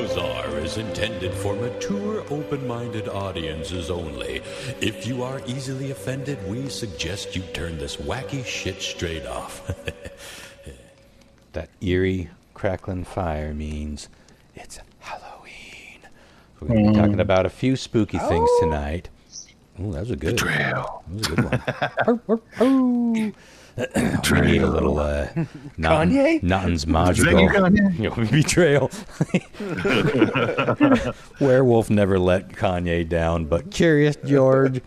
Bizarre is intended for mature, open-minded audiences only. If you are easily offended, we suggest you turn this wacky shit straight off. That eerie, crackling fire means it's Halloween. We're going to be talking about a few spooky things tonight. Ooh, that was a good Betrayal. That was a good one. We need a little Kanye? Nothing's magical. Betrayal. Werewolf never let Kanye down, but Curious George.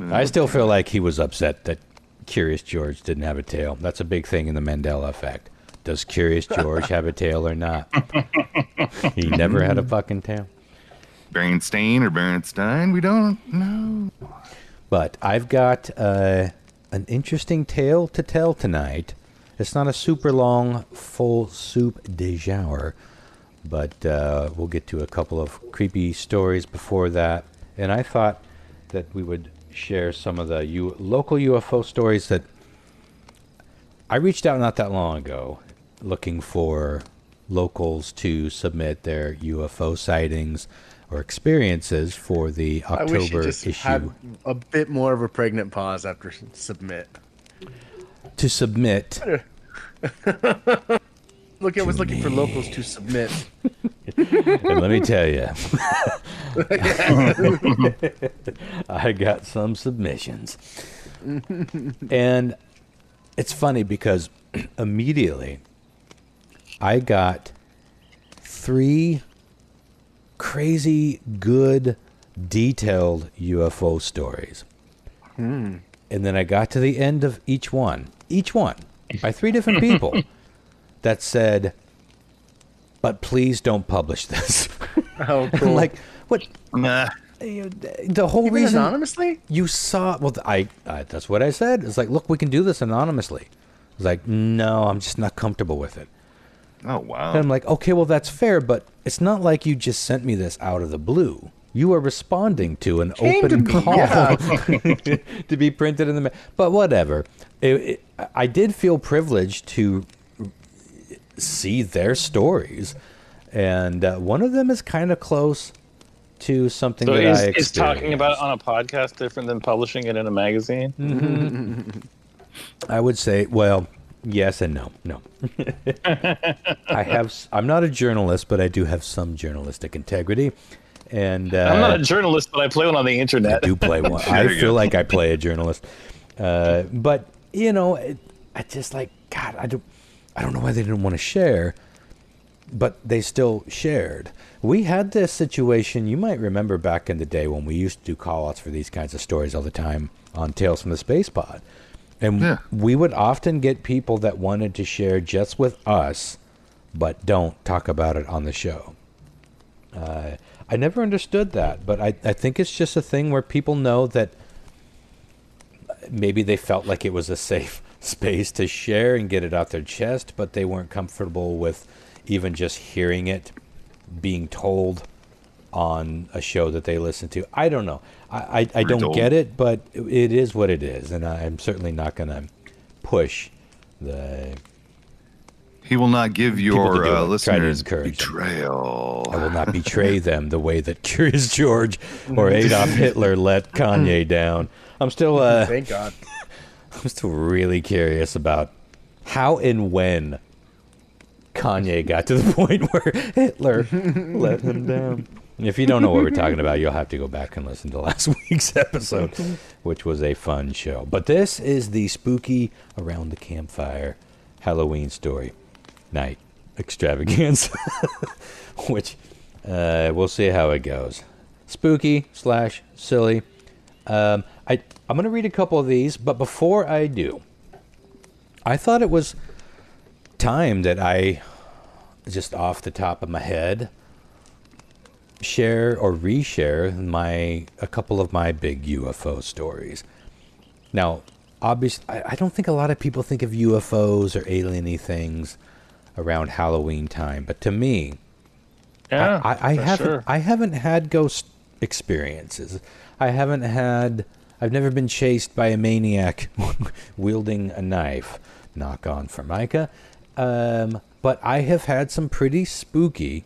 I still feel like he was upset that Curious George didn't have a tail. That's a big thing in the Mandela effect. Does Curious George have a tail or not? He never had a fucking tail. Berenstain or Berenstein, we don't know. But I've got an interesting tale to tell tonight. It's not a super long, full soup de jour, but we'll get to a couple of creepy stories before that. And I thought that we would share some of the local UFO stories that I reached out not that long ago looking for locals to submit their UFO sightings or experiences for the October I wish you just issue. had a bit more of a pregnant pause after submit. To submit. Look, I was looking for locals to submit. And let me tell you, I got some submissions. And it's funny because immediately I got 3 crazy good detailed UFO stories. And then I got to the end of each one by 3 different people that said, but please don't publish this. Oh, cool. I'm like, what? Nah. The whole Even reason anonymously? you saw, well, I that's what I said. It's like, look, we can do this anonymously. It's like, no, I'm just not comfortable with it. Oh, wow. And I'm like, okay, well, that's fair, but it's not like you just sent me this out of the blue. You are responding to an open call to be printed in the but whatever. I did feel privileged to see their stories, and one of them is kind of close to something that I experienced. Is talking about it on a podcast different than publishing it in a magazine? Mm-hmm. I would say, well, yes and no. No. I'm not a journalist, but I do have some journalistic integrity. And I'm not a journalist, but I play one on the internet. I do play one. I feel like I play a journalist. But, you know, I just like, God, I don't know why they didn't want to share, but they still shared. We had this situation, you might remember back in the day when we used to do call-outs for these kinds of stories all the time on Tales from the Space Pod. And we would often get people that wanted to share just with us, but don't talk about it on the show. I never understood that, but I think it's just a thing where people know that maybe they felt like it was a safe space to share and get it out their chest, but they weren't comfortable with even just hearing it being told on a show that they listen to. I don't know. I don't get it, but it is what it is, and I'm certainly not going to push the... He will not give your listeners betrayal. I will not betray them the way that Curious George or Adolf Hitler let Kanye down. I'm still... Thank God. I'm still really curious about how and when Kanye got to the point where Hitler let him down. If you don't know what we're talking about, you'll have to go back and listen to last week's episode, which was a fun show. But this is the spooky Around the Campfire Halloween story night extravaganza, which we'll see how it goes. Spooky / silly. I'm going to read a couple of these, but before I do, I thought it was time that I, just off the top of my head, share or reshare a couple of my big UFO stories. Now, obviously, I don't think a lot of people think of UFOs or alien-y things around Halloween time, but to me, I haven't had ghost experiences. I've never been chased by a maniac wielding a knife. Knock on Formica. But I have had some pretty spooky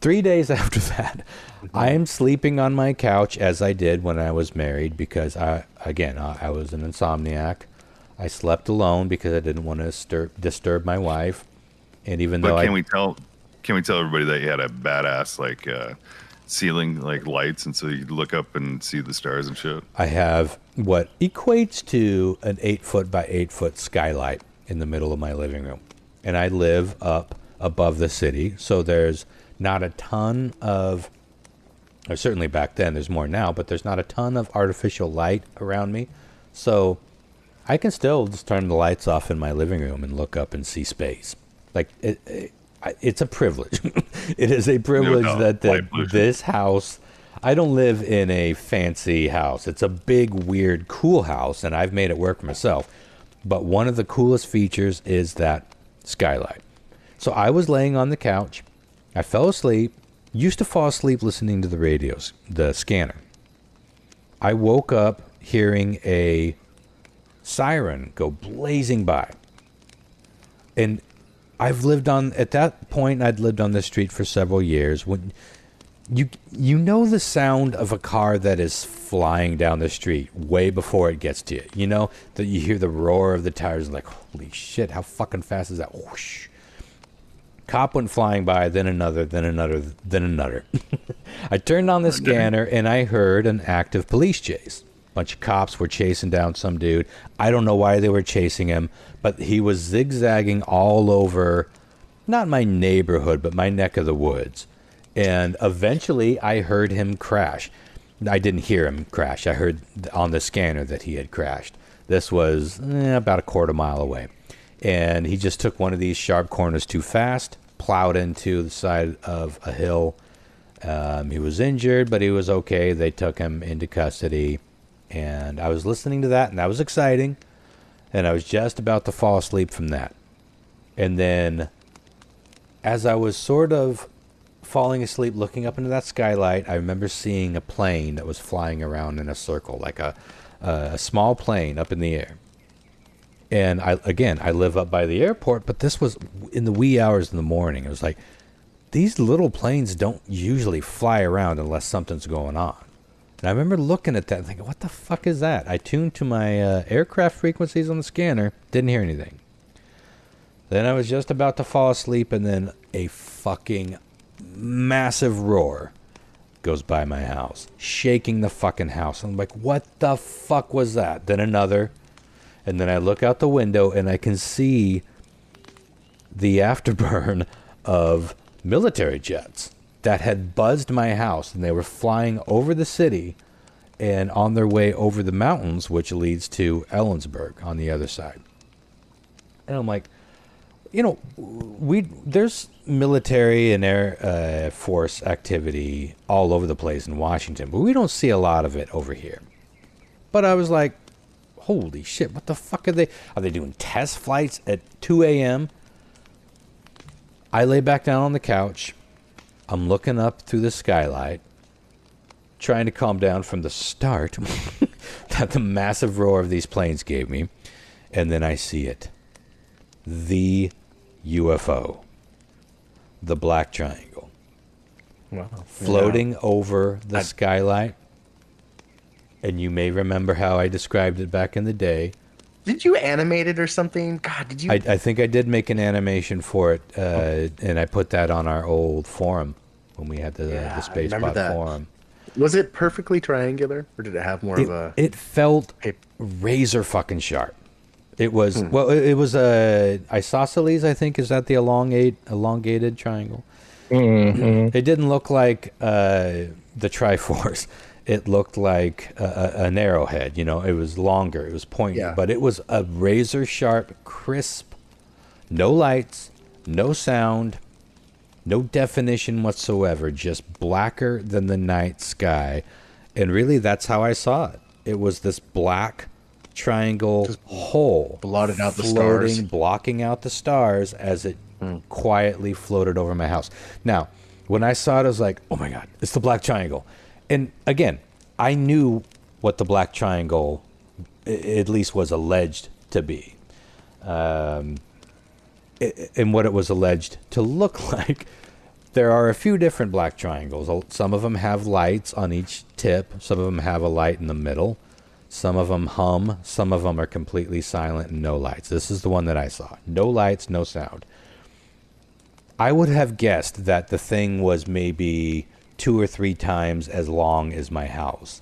3 days after that, I am sleeping on my couch as I did when I was married because I was an insomniac. I slept alone because I didn't want to disturb my wife. And even though can we tell everybody that you had a badass like ceiling like lights, and so you look up and see the stars and shit? I have what equates to an 8-foot by 8-foot skylight in the middle of my living room. And I live up above the city, so there's not a ton of, or certainly back then, there's more now, but there's not a ton of artificial light around me. So I can still just turn the lights off in my living room and look up and see space. Like, it's a privilege. It is a privilege that this house, I don't live in a fancy house. It's a big, weird, cool house, and I've made it work for myself. But one of the coolest features is that skylight. So I was laying on the couch. I fell asleep. Used to fall asleep listening to the radios, the scanner. I woke up hearing a siren go blazing by. And at that point, I'd lived on this street for several years. When you know the sound of a car that is flying down the street way before it gets to you. You know that you hear the roar of the tires, like, holy shit, how fucking fast is that? Whoosh. Cop went flying by, then another, then another, then another. I turned on the scanner and I heard an active police chase. Bunch of cops were chasing down some dude. I don't know why they were chasing him, but he was zigzagging all over, not my neighborhood, but my neck of the woods. And eventually I heard him crash. I didn't hear him crash. I heard on the scanner that he had crashed. This was about a quarter mile away. And he just took one of these sharp corners too fast, plowed into the side of a hill. He was injured, but he was okay. They took him into custody. And I was listening to that, and that was exciting. And I was just about to fall asleep from that. And then, as I was sort of falling asleep, looking up into that skylight, I remember seeing a plane that was flying around in a circle, like a small plane up in the air. And I live up by the airport, but this was in the wee hours in the morning. It was like, these little planes don't usually fly around unless something's going on. And I remember looking at that and thinking, what the fuck is that? I tuned to my aircraft frequencies on the scanner, didn't hear anything. Then I was just about to fall asleep, and then a fucking massive roar goes by my house, shaking the fucking house. I'm like, what the fuck was that? Then another. And then I look out the window and I can see the afterburn of military jets that had buzzed my house, and they were flying over the city and on their way over the mountains, which leads to Ellensburg on the other side. And I'm like, you know, there's military and air force activity all over the place in Washington, but we don't see a lot of it over here. But I was like, holy shit, what the fuck are they? Are they doing test flights at 2 a.m.? I lay back down on the couch. I'm looking up through the skylight, trying to calm down from the start that the massive roar of these planes gave me. And then I see it. The UFO. The black triangle. Wow. Floating over the skylight. And you may remember how I described it back in the day. Did you animate it or something? God, did you? I think I did make an animation for it, and I put that on our old forum when we had the Space Pod forum. Was it perfectly triangular, or did it have more of a... It felt razor fucking sharp. It was, well, it was a isosceles, I think. Is that the elongated triangle? Mm-hmm. It didn't look like the Triforce. It looked like an arrowhead, you know. It was longer, it was pointy, but it was a razor sharp, crisp, no lights, no sound, no definition whatsoever, just blacker than the night sky. And really, that's how I saw it. It was this black triangle hole, blotted out the floating, stars, blocking out the stars as it quietly floated over my house. Now, when I saw it, I was like, oh my God, it's the black triangle. And again, I knew what the black triangle at least was alleged to be. And what it was alleged to look like. there are a few different black triangles. Some of them have lights on each tip. Some of them have a light in the middle. Some of them hum. Some of them are completely silent and no lights. This is the one that I saw. No lights, no sound. I would have guessed that the thing was maybe 2 or 3 times as long as my house.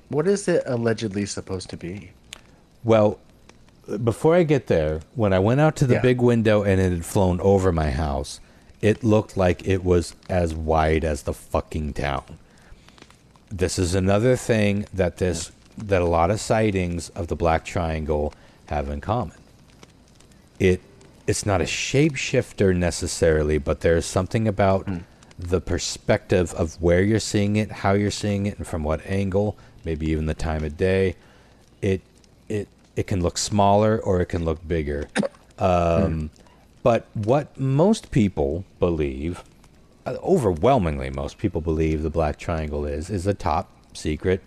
What is it allegedly supposed to be? Well, before I get there, when I went out to the big window and it had flown over my house, it looked like it was as wide as the fucking town. This is another thing that a lot of sightings of the Black Triangle have in common. It's not a shapeshifter necessarily, but there's something about the perspective of where you're seeing it, how you're seeing it, and from what angle, maybe even the time of day. It can look smaller or it can look bigger. But what most people believe, overwhelmingly most people believe the Black Triangle is a top secret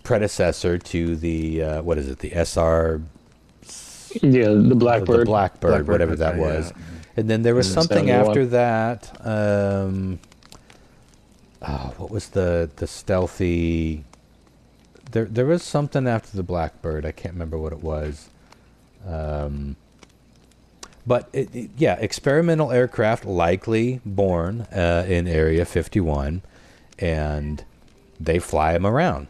predecessor to the, what is it, the SR... Yeah, the Blackbird. The Blackbird, whatever that was. Yeah. And then there was something 71. After that. What was the stealthy... There was something after the Blackbird. I can't remember what it was. But, experimental aircraft likely born in Area 51. And they fly them around.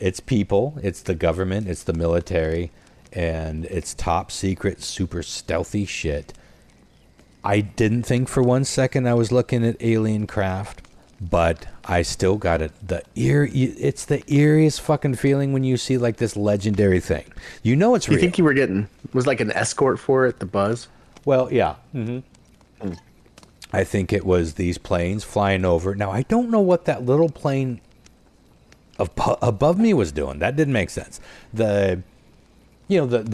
It's people. It's the government. It's the military. And it's top secret, super stealthy shit. I didn't think for one second I was looking at alien craft, but I still got it. It's the eeriest fucking feeling when you see like this legendary thing. You know it's real. You think you were getting was like an escort for it, the buzz? Well, yeah. Mm-hmm. I think it was these planes flying over. Now I don't know what that little plane above me was doing. That didn't make sense. The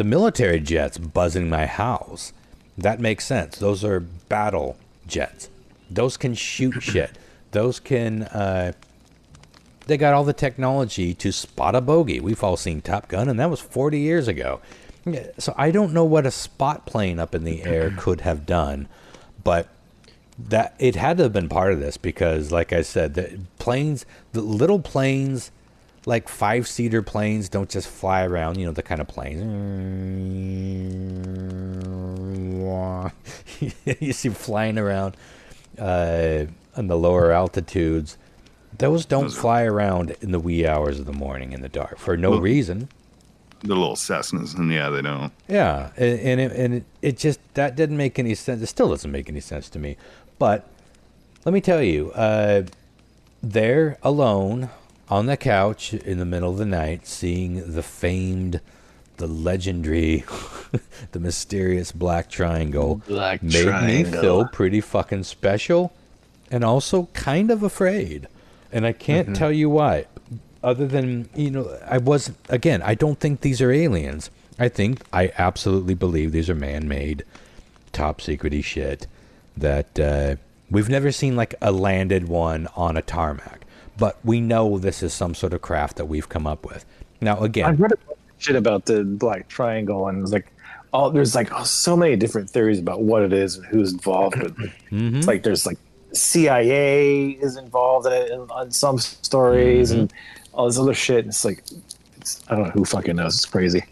military jets buzzing my house, that makes sense. Those are battle jets. Those can shoot shit. Those can, they got all the technology to spot a bogey. We've all seen Top Gun, and that was 40 years ago. So I don't know what a spot plane up in the air could have done, but that it had to have been part of this because, like I said, the little planes, like 5-seater planes don't just fly around, the kind of planes you see flying around on the lower altitudes. Those don't fly around in the wee hours of the morning in the dark for no reason. The little Cessnas, and they don't. Yeah, and it just, that didn't make any sense. It still doesn't make any sense to me. But let me tell you, they're alone on the couch in the middle of the night, seeing the legendary, the mysterious Black Triangle made me feel pretty fucking special and also kind of afraid. And I can't tell you why. Other than, I don't think these are aliens. I absolutely believe these are man-made, top-secret-y shit that we've never seen like a landed one on a tarmac. But we know this is some sort of craft that we've come up with. Now, again, I've read shit about the Black Triangle, and there's so many different theories about what it is and who's involved. But it's like there's like CIA is involved in it on some stories, and all this other shit. It's like I don't know who fucking knows. It's crazy.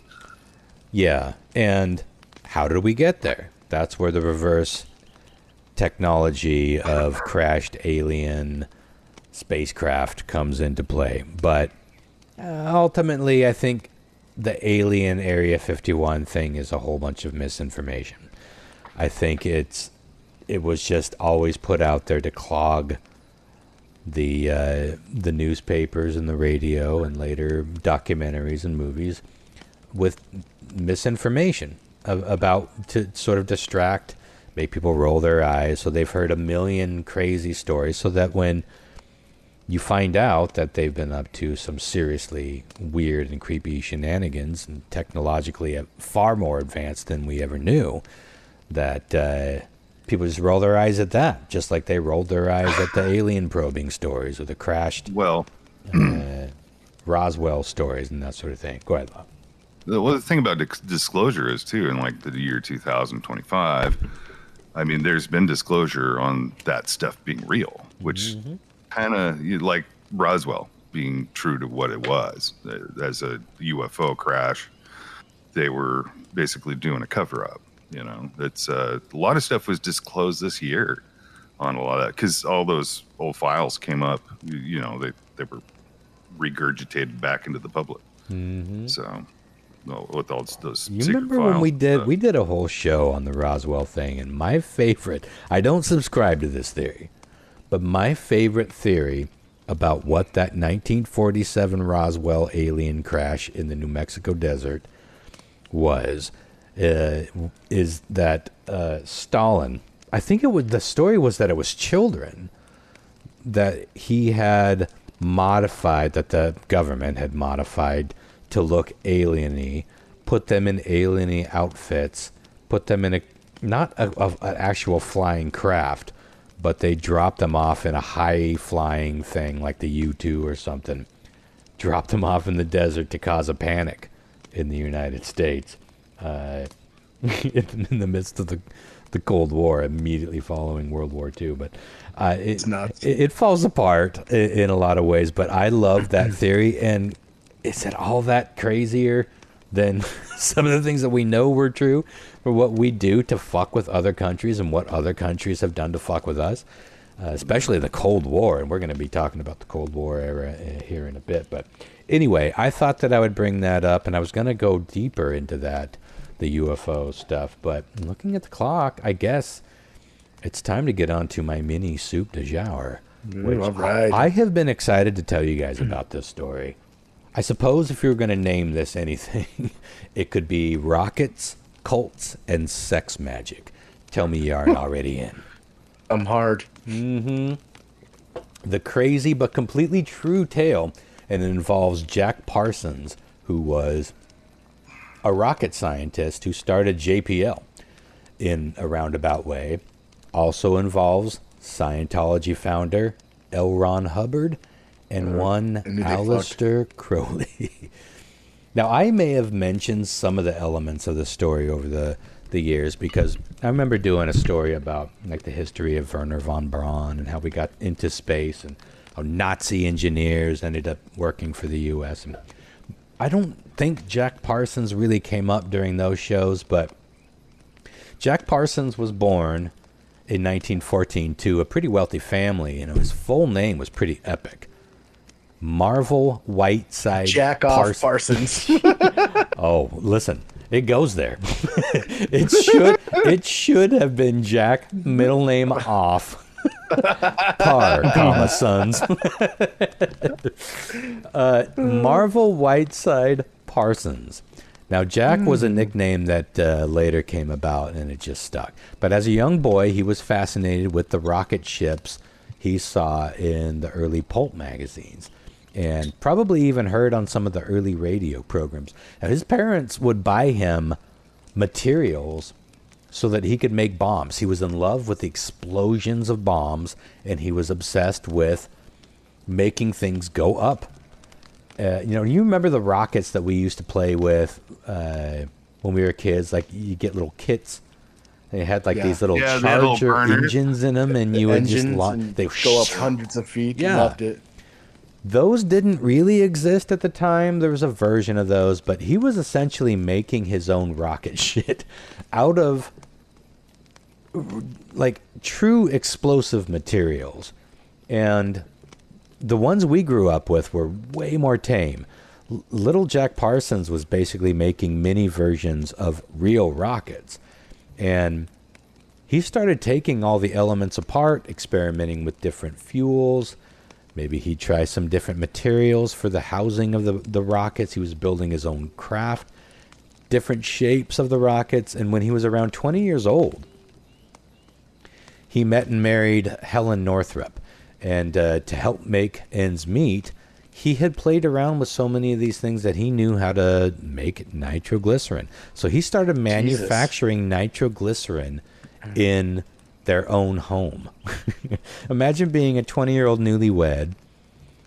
Yeah, and how did we get there? That's where the reverse technology of crashed alien spacecraft comes into play. But ultimately, I think the alien Area 51 thing is a whole bunch of misinformation. I think it was just always put out there to clog the newspapers and the radio and later documentaries and movies with misinformation about to sort of distract, make people roll their eyes so they've heard a million crazy stories, so that when you find out that they've been up to some seriously weird and creepy shenanigans and technologically far more advanced than we ever knew, that people just roll their eyes at that, just like they rolled their eyes at the alien probing stories or the crashed Roswell stories and that sort of thing. Go ahead, Bob. Well, the thing about disclosure is, too, in like the year 2025, I mean, there's been disclosure on that stuff being real, which kind of like Roswell being true to what it was as a UFO crash. They were basically doing a cover up. You know, it's a lot of stuff was disclosed this year on a lot of that because all those old files came up. You know, they were regurgitated back into the public. So, with all those, you remember when we did a whole show on the Roswell thing, and my favorite. I don't subscribe to this theory, but my favorite theory about what that 1947 Roswell alien crash in the New Mexico desert was. Is that Stalin? I think the story was that it was children that he had modified, that the government had modified to look alien-y, put them in alien-y outfits, put them in not an actual flying craft, but they dropped them off in a high-flying thing like the U-2 or something. Dropped them off in the desert to cause a panic in the United States. In the midst of the Cold War, immediately following World War II, but it's nuts. It falls apart in a lot of ways. But I love that theory, and is it all that crazier than some of the things that we know were true for what we do to fuck with other countries and what other countries have done to fuck with us, especially the Cold War? And we're going to be talking about the Cold War era here in a bit. But anyway, I thought that I would bring that up, and I was going to go deeper into that. The UFO stuff, but looking at the clock, I guess it's time to get on to my mini soup de jour. All right. I have been excited to tell you guys about this story. I suppose if you were going to name this anything, it could be rockets, cults, and sex magic. Tell me you aren't already in. I'm hard. The crazy but completely true tale, and it involves Jack Parsons, who was a rocket scientist who started JPL in a roundabout way. Also involves Scientology founder L. Ron Hubbard and one Aleister Crowley. Now, I may have mentioned some of the elements of the story over the years because I remember doing a story about like the history of Werner von Braun and how we got into space and how Nazi engineers ended up working for the U.S. And I don't think Jack Parsons really came up during those shows, but Jack Parsons was born in 1914 to a pretty wealthy family, and his full name was pretty epic. Marvel Whiteside Jack off Parsons. Oh, listen, it goes there. It should have been Jack, middle name off. Par, comma, sons. Marvel Whiteside Parsons. Now, Jack was a nickname that later came about, and it just stuck. But as a young boy, he was fascinated with the rocket ships he saw in the early pulp magazines, and probably even heard on some of the early radio programs. Now, his parents would buy him materials so that he could make bombs. He was in love with the explosions of bombs, and he was obsessed with making things go up. You remember the rockets that we used to play with when we were kids? Like, you get little kits. They had these little charger engines in them, and you would just they go up hundreds of feet. Yeah. Loved it. Those didn't really exist at the time. There was a version of those, but he was essentially making his own rocket shit out of like true explosive materials. And the ones we grew up with were way more tame. Little Jack Parsons was basically making mini versions of real rockets. And he started taking all the elements apart, experimenting with different fuels. Maybe he'd try some different materials for the housing of the rockets. He was building his own craft, different shapes of the rockets. And when he was around 20 years old, he met and married Helen Northrup. And to help make ends meet, he had played around with so many of these things that he knew how to make nitroglycerin. So he started manufacturing nitroglycerin in their own home. Imagine being a 20-year-old newlywed,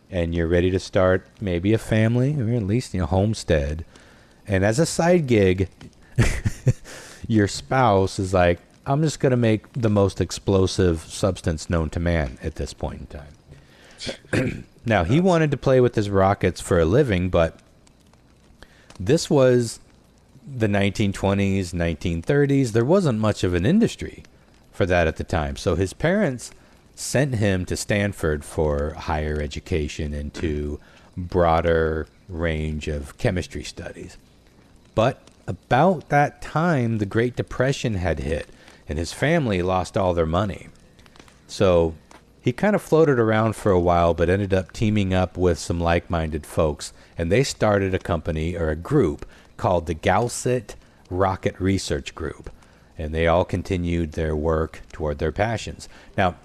and you're ready to start maybe a family, or at least homestead. And as a side gig, your spouse is like, I'm just going to make the most explosive substance known to man at this point in time. Now, he wanted to play with his rockets for a living, but this was the 1920s, 1930s. There wasn't much of an industry for that at the time. So his parents sent him to Stanford for higher education into broader range of chemistry studies. But about that time, the Great Depression had hit, and his family lost all their money. So he kind of floated around for a while, but ended up teaming up with some like-minded folks, and they started a company, or a group, called the Gaussett Rocket Research Group. And they all continued their work toward their passions. Now,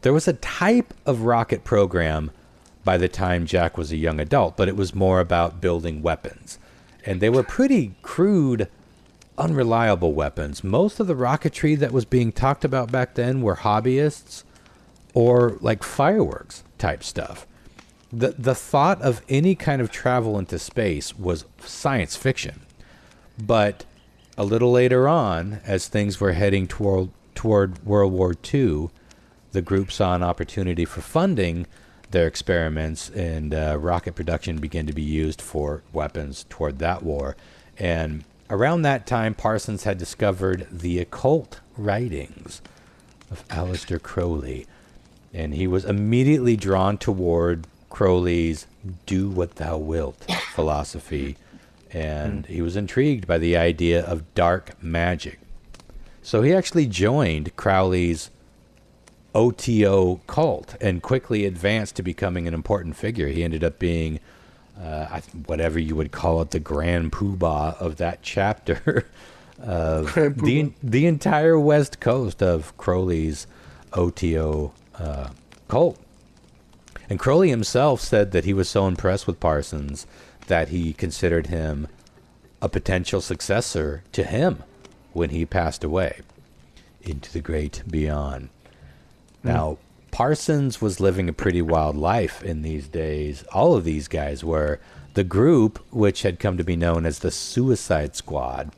there was a type of rocket program by the time Jack was a young adult, but it was more about building weapons. And they were pretty crude, unreliable weapons. Most of the rocketry that was being talked about back then were hobbyists or like fireworks type stuff. The thought of any kind of travel into space was science fiction. But a little later on, as things were heading toward World War II, the group saw an opportunity for funding their experiments, and rocket production began to be used for weapons toward that war. And around that time, Parsons had discovered the occult writings of Aleister Crowley, and he was immediately drawn toward Crowley's do what thou wilt philosophy, and he was intrigued by the idea of dark magic. So he actually joined Crowley's OTO cult and quickly advanced to becoming an important figure. He ended up being, whatever you would call it, the grand poobah of that chapter of the entire west coast of Crowley's OTO cult. And Crowley himself said that he was so impressed with Parsons that he considered him a potential successor to him when he passed away into the great beyond. Now, Parsons was living a pretty wild life in these days. All of these guys were. The group, which had come to be known as the Suicide Squad,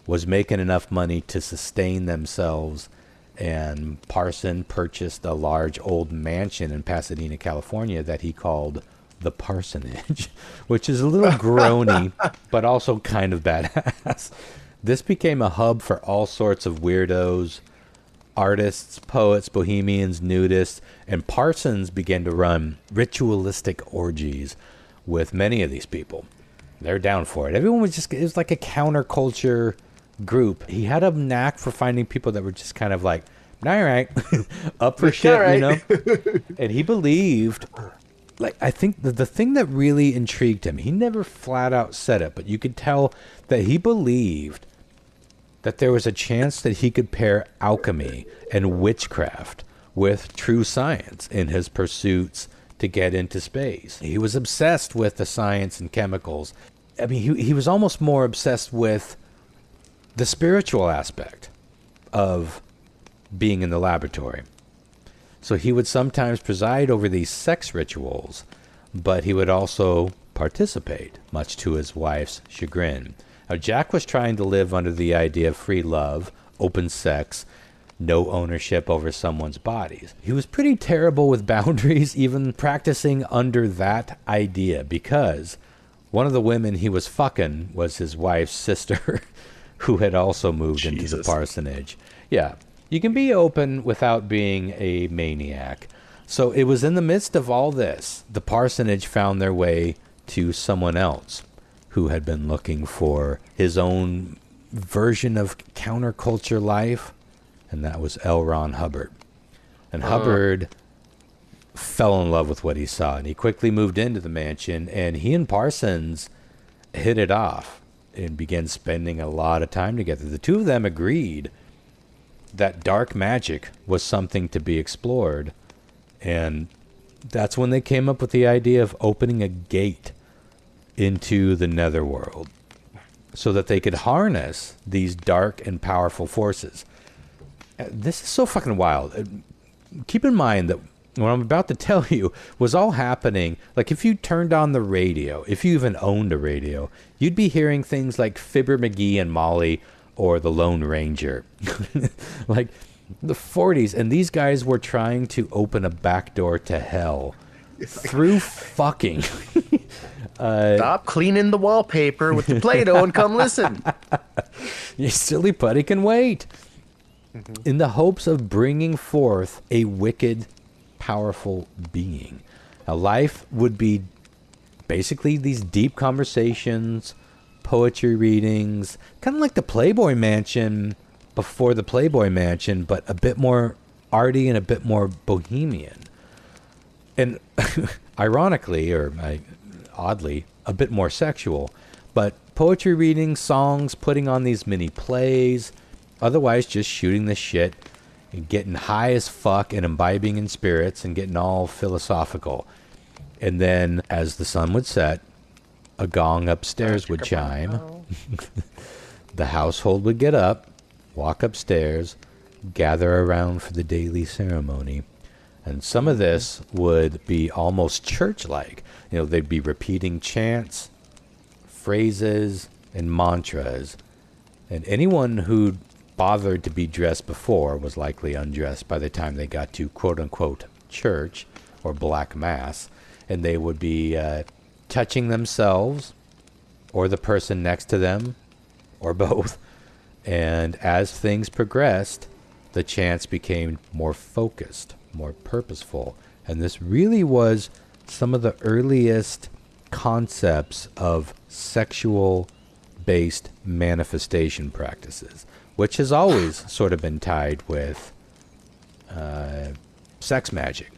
was making enough money to sustain themselves, and Parson purchased a large old mansion in Pasadena, California that he called the Parsonage, which is a little groany, but also kind of badass. This became a hub for all sorts of weirdos, artists, poets, bohemians, nudists, and Parsons began to run ritualistic orgies with many of these people. They're down for it. Everyone was just, it was like a counterculture group. He had a knack for finding people that were just kind of like, all right, up for shit, right. You know? And he believed, like, I think the thing that really intrigued him, he never flat out said it, but you could tell that he believed that there was a chance that he could pair alchemy and witchcraft with true science in his pursuits to get into space. He was obsessed with the science and chemicals. I mean, he was almost more obsessed with the spiritual aspect of being in the laboratory. So he would sometimes preside over these sex rituals, but he would also participate, much to his wife's chagrin. Now, Jack was trying to live under the idea of free love, open sex, no ownership over someone's bodies. He was pretty terrible with boundaries, even practicing under that idea, because one of the women he was fucking was his wife's sister, who had also moved into the parsonage. Yeah, you can be open without being a maniac. So it was in the midst of all this, the parsonage found their way to someone else who had been looking for his own version of counterculture life, and that was L. Ron Hubbard. And Hubbard fell in love with what he saw, and he quickly moved into the mansion, and he and Parsons hit it off and began spending a lot of time together. The two of them agreed that dark magic was something to be explored, and that's when they came up with the idea of opening a gate into the netherworld so that they could harness these dark and powerful forces. This is so fucking wild. Keep in mind that what I'm about to tell you was all happening, like if you turned on the radio, if you even owned a radio, you'd be hearing things like Fibber McGee and Molly or the Lone Ranger. Like the 40s, and these guys were trying to open a back door to hell through fucking. Stop cleaning the wallpaper with the Play-Doh and come listen. You silly putty can wait. In the hopes of bringing forth a wicked, powerful being. Now, life would be basically these deep conversations, poetry readings, kind of like the Playboy Mansion before the Playboy Mansion, but a bit more arty and a bit more bohemian. And ironically, or oddly, a bit more sexual. But poetry readings, songs, putting on these mini plays, otherwise just shooting the shit and getting high as fuck and imbibing in spirits and getting all philosophical. And then, as the sun would set, a gong upstairs would chime. The household would get up, walk upstairs, gather around for the daily ceremony. And some of this would be almost church-like. You know, they'd be repeating chants, phrases, and mantras. And anyone who'd bothered to be dressed before was likely undressed by the time they got to quote-unquote church or black mass. And they would be touching themselves or the person next to them or both. And as things progressed, the chants became more focused, more purposeful. And this really was some of the earliest concepts of sexual-based manifestation practices, which has always sort of been tied with sex magic.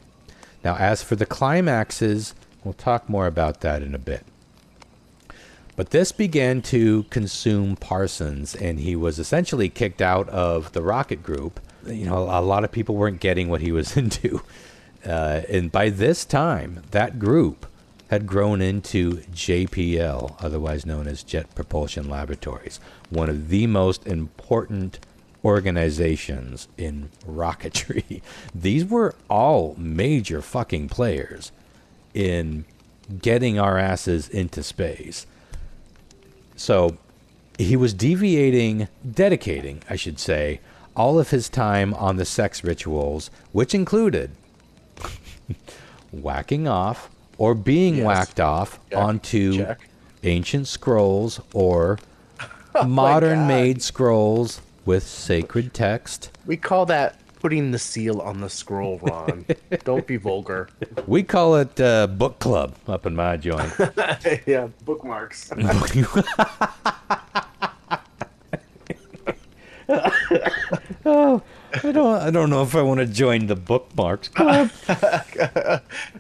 Now, as for the climaxes, we'll talk more about that in a bit. But this began to consume Parsons, and he was essentially kicked out of the Rocket Group. You know, a lot of people weren't getting what he was into. And by this time, that group had grown into JPL, otherwise known as Jet Propulsion Laboratories, one of the most important organizations in rocketry. These were all major fucking players in getting our asses into space. So he was dedicating, I should say, all of his time on the sex rituals, which included whacking off or being whacked off onto ancient scrolls or modern-made scrolls with sacred text. We call that putting the seal on the scroll, Ron. Don't be vulgar. We call it book club up in my joint. Yeah, bookmarks. Oh, I don't know if I want to join the bookmarks club.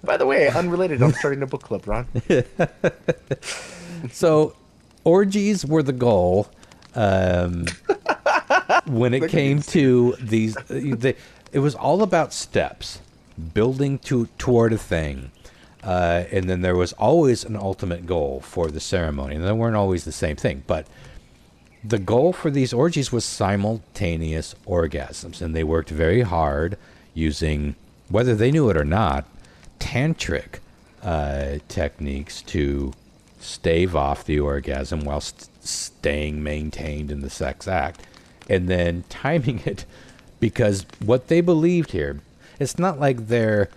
By the way, unrelated, I'm starting a book club, Ron. So, orgies were the goal. When it came to these, it was all about steps, building toward a thing. And then there was always an ultimate goal for the ceremony. And they weren't always the same thing, but the goal for these orgies was simultaneous orgasms. And they worked very hard using, whether they knew it or not, tantric techniques to stave off the orgasm while staying maintained in the sex act. And then timing it, because what they believed here, it's not like there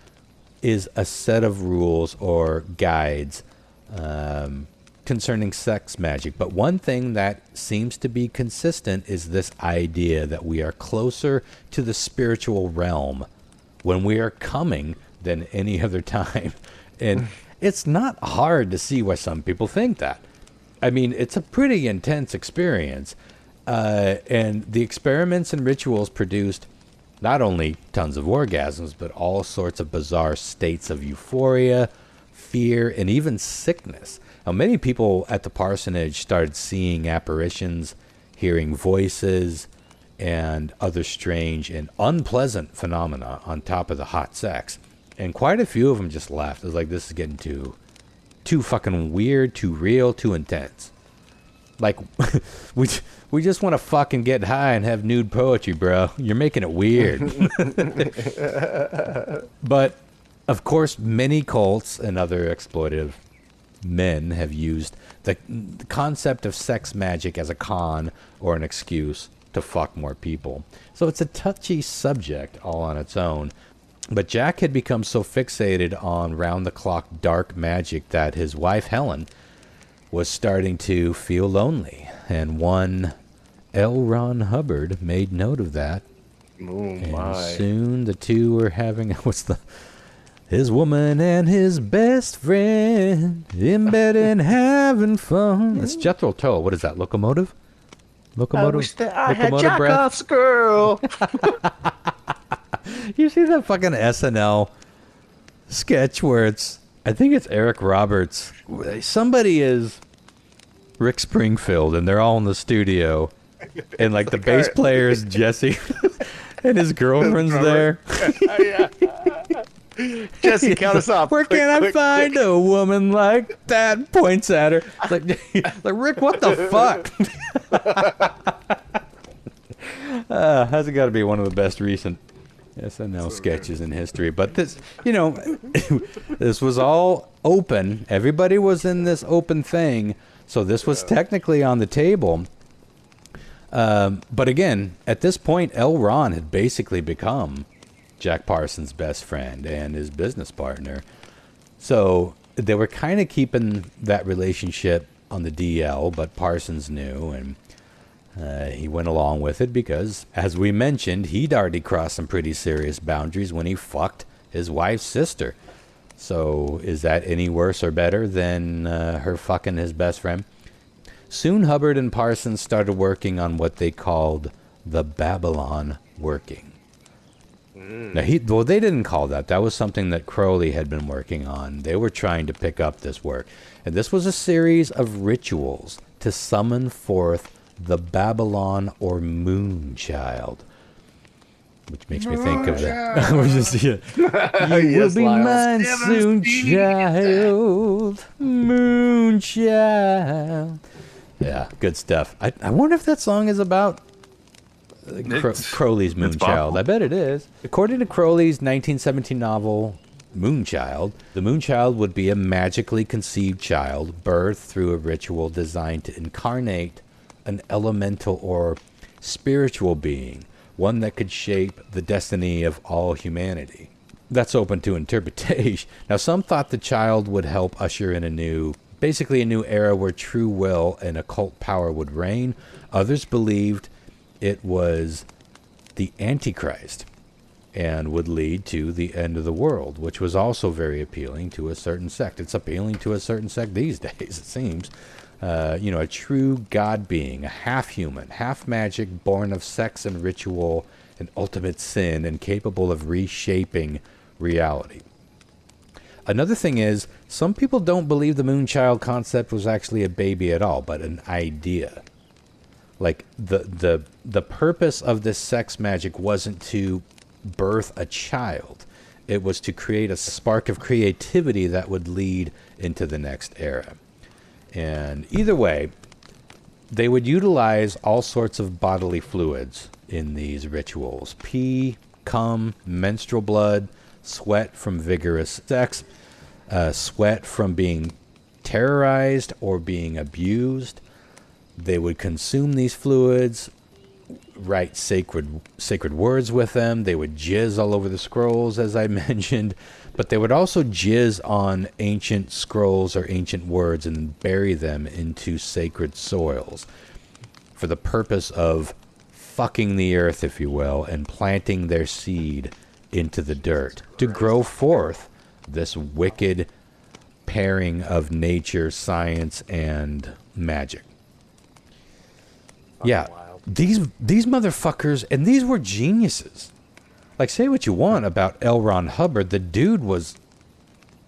is a set of rules or guides concerning sex magic. But one thing that seems to be consistent is this idea that we are closer to the spiritual realm when we are coming than any other time. And it's not hard to see why some people think that. I mean, it's a pretty intense experience. And the experiments and rituals produced not only tons of orgasms, but all sorts of bizarre states of euphoria, fear, and even sickness. Now, many people at the parsonage started seeing apparitions, hearing voices, and other strange and unpleasant phenomena on top of the hot sex. And quite a few of them just left. It was like, this is getting too fucking weird, too real, too intense. Like, we just want to fucking get high and have nude poetry, bro. You're making it weird. But, of course, many cults and other exploitive men have used the concept of sex magic as a con or an excuse to fuck more people. So it's a touchy subject all on its own. But Jack had become so fixated on round-the-clock dark magic that his wife, Helen, was starting to feel lonely. And one L. Ron Hubbard made note of that. And soon the two were having... His woman and his best friend in bed and having fun. It's Jethro Tull. What is that, locomotive? Locomotive? I wish that I had Jackoff's girl. You see that fucking SNL sketch where I think it's Eric Roberts. Somebody is Rick Springfield, and they're all in the studio. And, like, the bass player is Jesse, and his girlfriend's there. Yeah. Jesse, count us off. Where can I find a woman like that? Points at her. Like Rick, what the fuck? Has got to be one of the best recent SNL sketches in history. But this, this was all open. Everybody was in this open thing. So this was technically on the table. But again, at this point, L. Ron had basically become Jack Parsons' best friend and his business partner. So they were kind of keeping that relationship on the DL, but Parsons knew, and he went along with it because, as we mentioned, he'd already crossed some pretty serious boundaries when he fucked his wife's sister. So is that any worse or better than her fucking his best friend? Soon Hubbard and Parsons started working on what they called the Babylon working. Now, they didn't call that. That was something that Crowley had been working on. They were trying to pick up this work. And this was a series of rituals to summon forth the Babylon or moon child. Which makes me think of that. You will be mine soon, child. Moon child. Yeah, good stuff. I wonder if that song is about Crowley's Moonchild. I bet it is. According to Crowley's 1917 novel Moonchild, the Moonchild would be a magically conceived child birthed through a ritual designed to incarnate an elemental or spiritual being, one that could shape the destiny of all humanity. That's open to interpretation. Now, some thought the child would help usher in a new era where true will and occult power would reign. Others believed it was the Antichrist and would lead to the end of the world, which was also very appealing to a certain sect. It's appealing to a certain sect these days, it seems. A true God being, a half-human, half-magic, born of sex and ritual and ultimate sin and capable of reshaping reality. Another thing is, some people don't believe the Moonchild concept was actually a baby at all, but an idea. Like, the purpose of this sex magic wasn't to birth a child. It was to create a spark of creativity that would lead into the next era. And either way, they would utilize all sorts of bodily fluids in these rituals. Pee, cum, menstrual blood, sweat from vigorous sex, sweat from being terrorized or being abused. They would consume these fluids, write sacred words with them. They would jizz all over the scrolls, as I mentioned. But they would also jizz on ancient scrolls or ancient words and bury them into sacred soils for the purpose of fucking the earth, if you will, and planting their seed into the dirt to grow forth this wicked pairing of nature, science, and magic. Yeah, these motherfuckers, and these were geniuses. Like, say what you want about L. Ron Hubbard, the dude was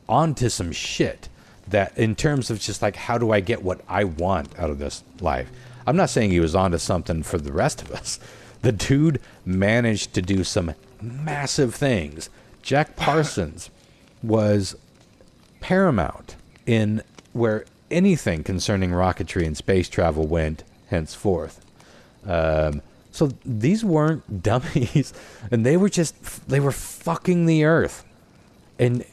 onto some shit that in terms of just like, how do I get what I want out of this life? I'm not saying he was onto something for the rest of us. The dude managed to do some massive things. Jack Parsons was paramount in where anything concerning rocketry and space travel went henceforth. So these weren't dummies, and they were fucking the earth. And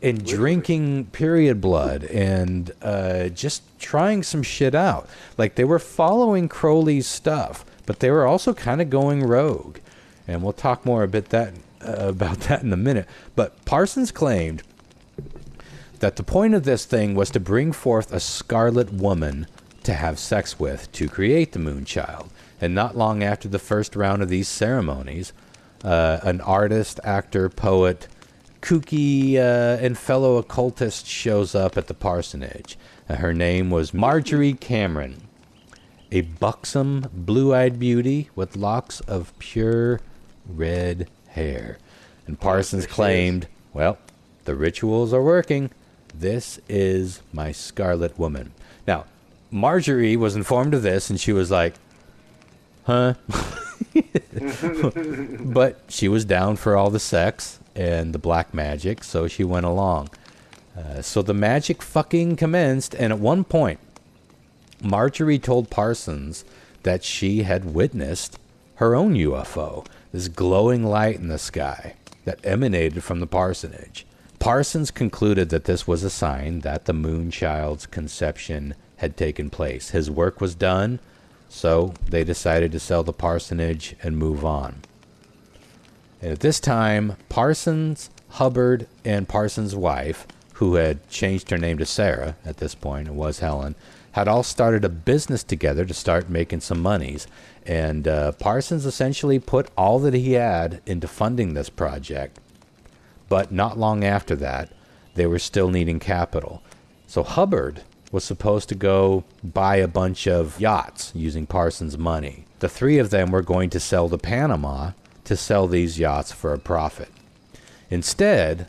and drinking period blood and just trying some shit out. Like, they were following Crowley's stuff, but they were also kind of going rogue. And we'll talk more about that in a minute. But Parsons claimed that the point of this thing was to bring forth a scarlet woman to have sex with to create the Moonchild. And not long after the first round of these ceremonies, an artist, actor, poet, kooky, and fellow occultist shows up at the parsonage. Her name was Marjorie Cameron, a buxom, blue-eyed beauty with locks of pure red hair. And Parsons claimed, well, the rituals are working. This is my Scarlet Woman. Now, Marjorie was informed of this, and she was like, huh? But she was down for all the sex and the black magic, so she went along. So the magic fucking commenced, and at one point, Marjorie told Parsons that she had witnessed her own UFO, this glowing light in the sky that emanated from the parsonage. Parsons concluded that this was a sign that the Moonchild's conception had taken place. His work was done, so they decided to sell the parsonage and move on. And at this time, Parsons, Hubbard, and Parsons' wife, who had changed her name to Sarah at this point, it was Helen, had all started a business together to start making some monies. And Parsons essentially put all that he had into funding this project. But not long after that, they were still needing capital. So Hubbard was supposed to go buy a bunch of yachts using Parsons' money. The three of them were going to sell to Panama to sell these yachts for a profit. Instead,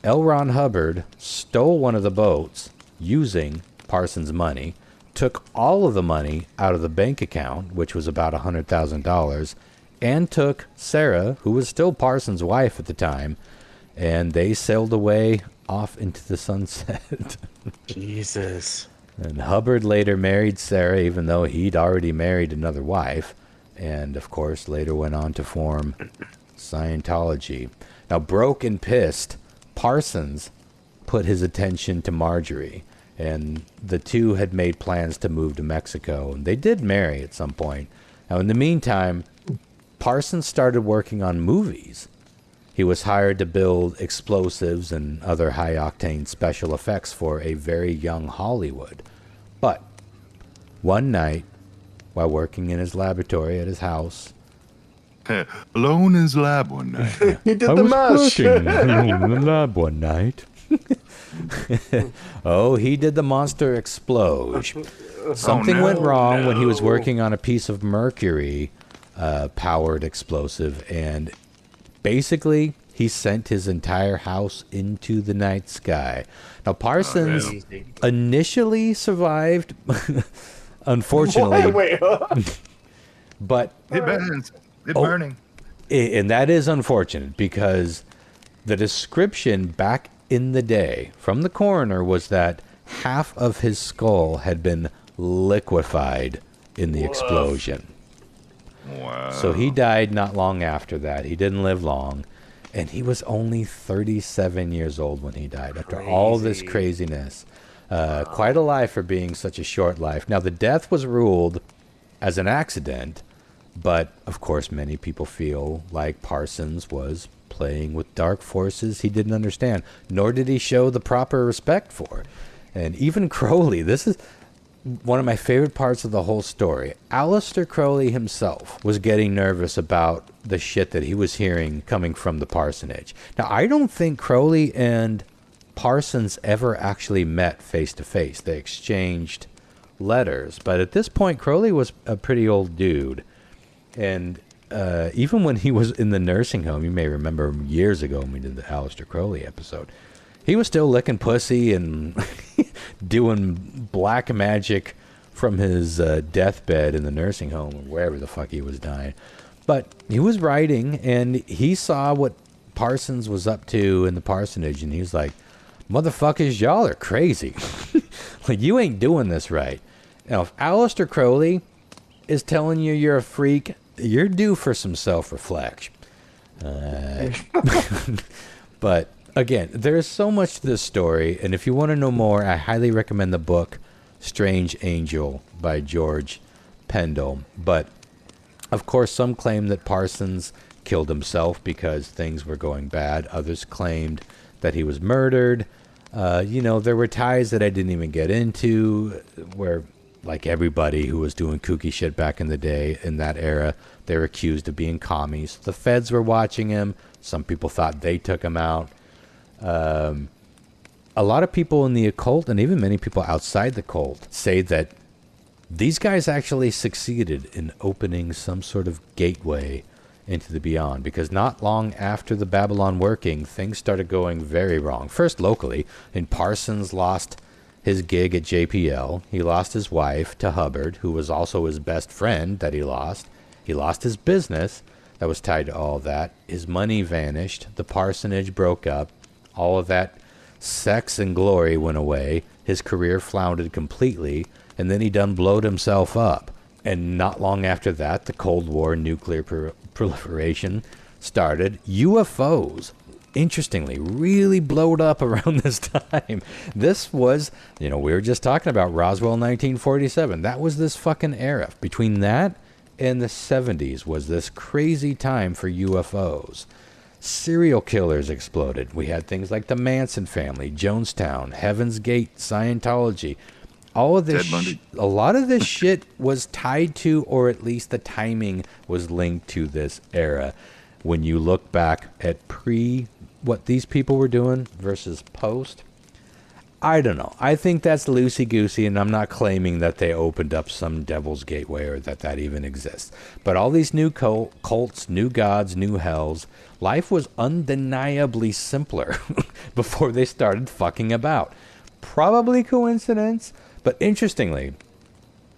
L. Ron Hubbard stole one of the boats using Parsons' money, took all of the money out of the bank account, which was about $100,000, and took Sarah, who was still Parsons' wife at the time, and they sailed away off into the sunset. Jesus. And Hubbard later married Sarah, even though he'd already married another wife, and of course later went on to form Scientology. Now, broke and pissed, Parsons put his attention to Marjorie, and the two had made plans to move to Mexico, and they did marry at some point. Now, in the meantime, Parsons started working on movies. He was hired to build explosives and other high-octane special effects for a very young Hollywood. But one night, while working in his laboratory at his house... Alone in his lab one night. He did I the was mash. working in the lab one night. Oh, he did the monster explosion. Something went wrong when he was working on a piece of mercury powered explosive, and basically he sent his entire house into the night sky. Now, Parsons initially survived, unfortunately. Wait. But It burns. It's burning. and that is unfortunate, because the description back in the day from the coroner was that half of his skull had been liquefied in the explosion. Wow. So he died not long after that. He didn't live long, and he was only 37 years old when he died after all this craziness. Quite a life for being such a short life. Now, the death was ruled as an accident, but of course many people feel like Parsons was playing with dark forces he didn't understand, nor did he show the proper respect for. And even Crowley, this is one of my favorite parts of the whole story. Aleister Crowley himself was getting nervous about the shit that he was hearing coming from the parsonage. Now, I don't think Crowley and Parsons ever actually met face to face. They exchanged letters, but at this point Crowley was a pretty old dude, and even when he was in the nursing home, you may remember years ago when we did the Aleister Crowley episode, he was still licking pussy and doing black magic from his deathbed in the nursing home or wherever the fuck he was dying. But he was writing, and he saw what Parsons was up to in the parsonage, and he was like, motherfuckers, y'all are crazy. Like, you ain't doing this right. Now, if Aleister Crowley is telling you you're a freak, you're due for some self-reflection. But Again, there is so much to this story, and if you want to know more, I highly recommend the book Strange Angel by George Pendle. But, of course, some claim that Parsons killed himself because things were going bad. Others claimed that he was murdered. There were ties that I didn't even get into where, like everybody who was doing kooky shit back in the day, in that era, they were accused of being commies. The feds were watching him. Some people thought they took him out. A lot of people in the occult, and even many people outside the cult, say that these guys actually succeeded in opening some sort of gateway into the beyond, because not long after the Babylon working, things started going very wrong. First locally, and Parsons lost his gig at JPL. He lost his wife to Hubbard, who was also his best friend that he lost. He lost his business that was tied to all that. His money vanished. The parsonage broke up. All of that sex and glory went away. His career floundered completely, and then he done blowed himself up. And not long after that, the Cold War nuclear proliferation started. UFOs, interestingly, really blowed up around this time. This was, we were just talking about Roswell 1947. That was this fucking era. Between that and the 70s was this crazy time for UFOs. Serial killers exploded. We had things like the Manson family, Jonestown, Heaven's Gate, Scientology. All of this, a lot of this shit was tied to, or at least the timing was linked to this era. When you look back at what these people were doing versus post, I don't know. I think that's loosey-goosey, and I'm not claiming that they opened up some devil's gateway or that even exists. But all these new cults, new gods, new hells, life was undeniably simpler before they started fucking about. Probably coincidence, but interestingly,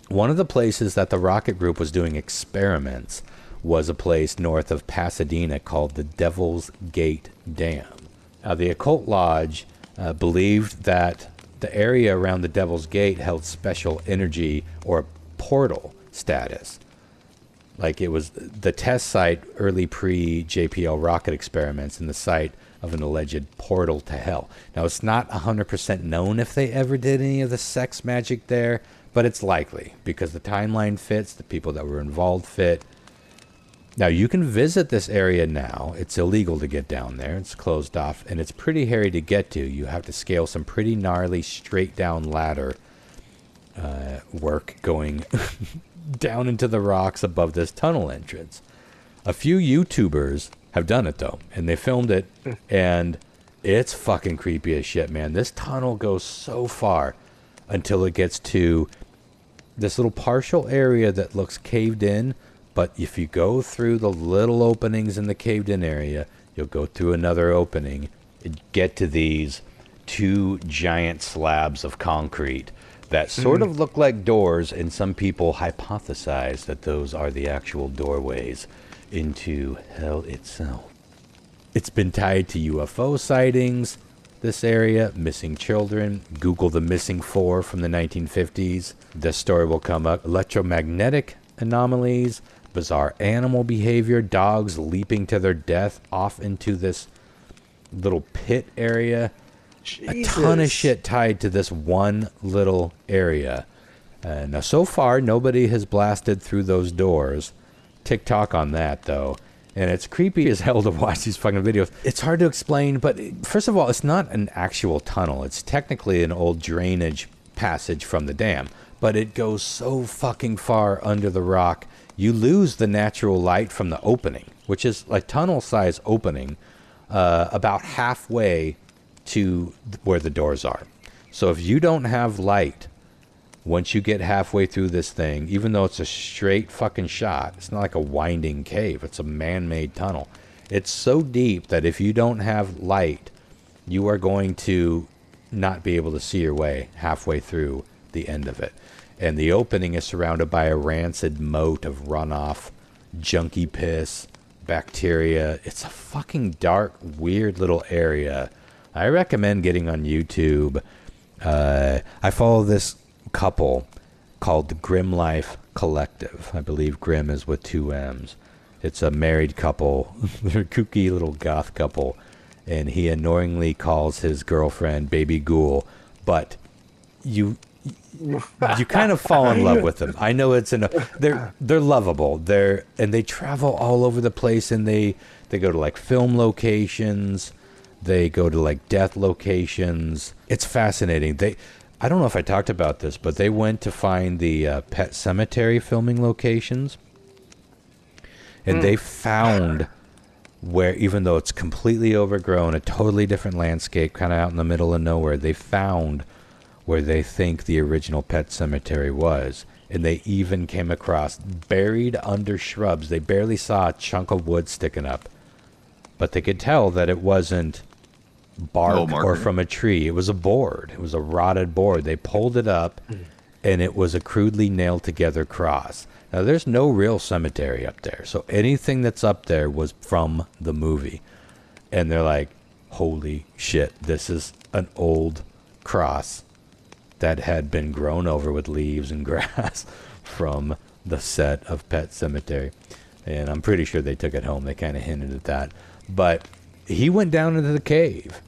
one of the places that the rocket group was doing experiments was a place north of Pasadena called the Devil's Gate Dam. Now, the Occult Lodge believed that the area around the Devil's Gate held special energy or portal status. Like it was the test site, early pre-JPL rocket experiments, and the site of an alleged portal to hell. Now, it's not 100% known if they ever did any of the sex magic there, but it's likely because the timeline fits, the people that were involved fit. Now, you can visit this area now. It's illegal to get down there. It's closed off, and it's pretty hairy to get to. You have to scale some pretty gnarly straight-down ladder work going down into the rocks above this tunnel entrance. A few YouTubers have done it, though, and they filmed it, and it's fucking creepy as shit, man. This tunnel goes so far until it gets to this little partial area that looks caved in, but if you go through the little openings in the caved in area, you'll go through another opening and get to these two giant slabs of concrete that sort of look like doors, and some people hypothesize that those are the actual doorways into hell itself. It's been tied to UFO sightings, this area, missing children. Google the missing 4 from the 1950s. This story will come up. Electromagnetic anomalies, bizarre animal behavior, dogs leaping to their death off into this little pit area. Jesus. A ton of shit tied to this one little area. Now, so far, nobody has blasted through those doors. TikTok on that, though. And it's creepy as hell to watch these fucking videos. It's hard to explain, but first of all, it's not an actual tunnel. It's technically an old drainage passage from the dam. But it goes so fucking far under the rock, you lose the natural light from the opening, which is like tunnel-size opening, about halfway to where the doors are. So if you don't have light, once you get halfway through this thing, even though it's a straight fucking shot, it's not like a winding cave, it's a man-made tunnel. It's so deep that if you don't have light, you are going to not be able to see your way halfway through the end of it. And the opening is surrounded by a rancid moat of runoff, junky piss, bacteria. It's a fucking dark, weird little area. I recommend getting on YouTube. I follow this couple called the Grim Life Collective. I believe Grim is with 2 M's. It's a married couple. They're a kooky little goth couple. and he annoyingly calls his girlfriend Baby Ghoul, but you kind of fall in love with them. I know they're lovable. They travel all over the place, and they go to like film locations, they go to like death locations. It's fascinating. I don't know if I talked about this, but they went to find the Pet Cemetery filming locations, and they found where, even though it's completely overgrown, a totally different landscape, kind of out in the middle of nowhere, they found where they think the original Pet Cemetery was. And they even came across, buried under shrubs, they barely saw a chunk of wood sticking up, but they could tell that it wasn't bark or from a tree. It was a board. It was a rotted board. They pulled it up, and it was a crudely nailed together cross. Now, there's no real cemetery up there, so anything that's up there was from the movie. And they're like, holy shit, this is an old cross that had been grown over with leaves and grass from the set of Pet Cemetery. And I'm pretty sure they took it home. They kind of hinted at that. But he went down into the cave,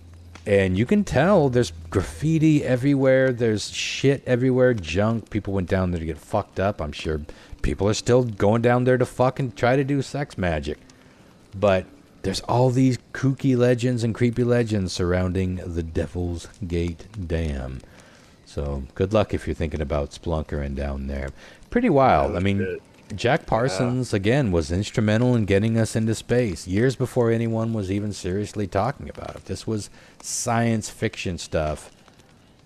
and you can tell there's graffiti everywhere. There's shit everywhere, junk. People went down there to get fucked up. I'm sure people are still going down there to fucking try to do sex magic. But there's all these kooky legends and creepy legends surrounding the Devil's Gate Dam. So good luck if you're thinking about splunkering down there. Pretty wild. I mean, Jack Parsons, again, was instrumental in getting us into space years before anyone was even seriously talking about it. This was science fiction stuff,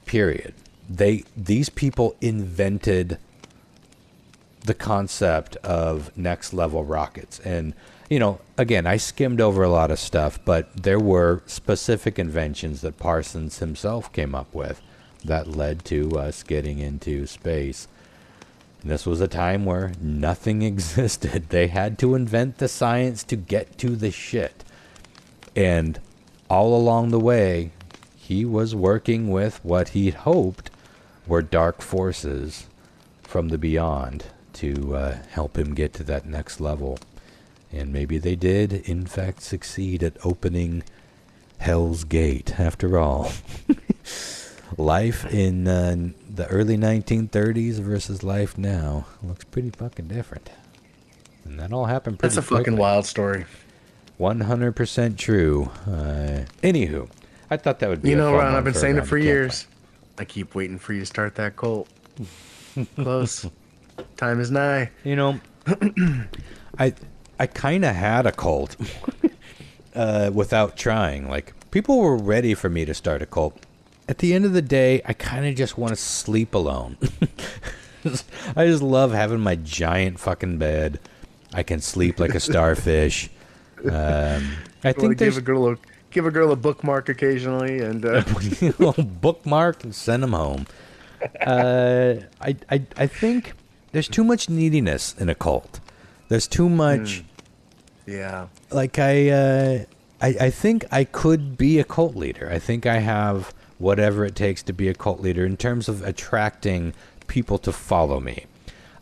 period. These people invented the concept of next level rockets. And, you know, again, I skimmed over a lot of stuff, but there were specific inventions that Parsons himself came up with that led to us getting into space. And this was a time where nothing existed. They had to invent the science to get to the shit. And all along the way, he was working with what he hoped were dark forces from the beyond to help him get to that next level. And maybe they did, in fact, succeed at opening Hell's Gate, after all. Life in the early 1930s versus life now looks pretty fucking different. And that all happened pretty quickly. Fucking wild story. 100% true. Anywho, I thought that would be Ron, I've been saying it for years. I keep waiting for you to start that cult. Close. Time is nigh. You know, I kind of had a cult without trying. Like, people were ready for me to start a cult. At the end of the day, I kind of just want to sleep alone. I just love having my giant fucking bed. I can sleep like a starfish. I think give a girl a bookmark occasionally, and bookmark and send them home. I think there's too much neediness in a cult. There's too much. Yeah. Like I think I could be a cult leader. I think I have whatever it takes to be a cult leader in terms of attracting people to follow me.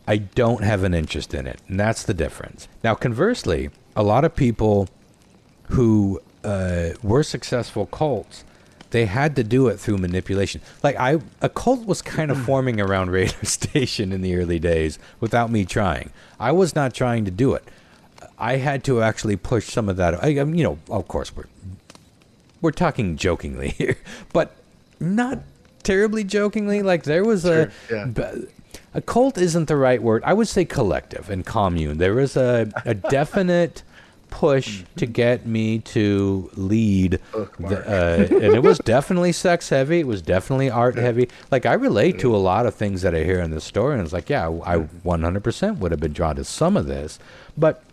I don't have an interest in it, and that's the difference. Now, conversely, a lot of people who were successful cults, they had to do it through manipulation. Like a cult was kind of forming around Raider Station in the early days without me trying. I was not trying to do it. I had to actually push some of that. You know, of course, we're talking jokingly here, but not terribly jokingly. Like, there was a cult isn't the right word. I would say collective and commune. There was a definite push to get me to lead, and it was definitely sex heavy. It was definitely art heavy. Like, I relate to a lot of things that I hear in this story, and it's like, yeah, I 100% would have been drawn to some of this, but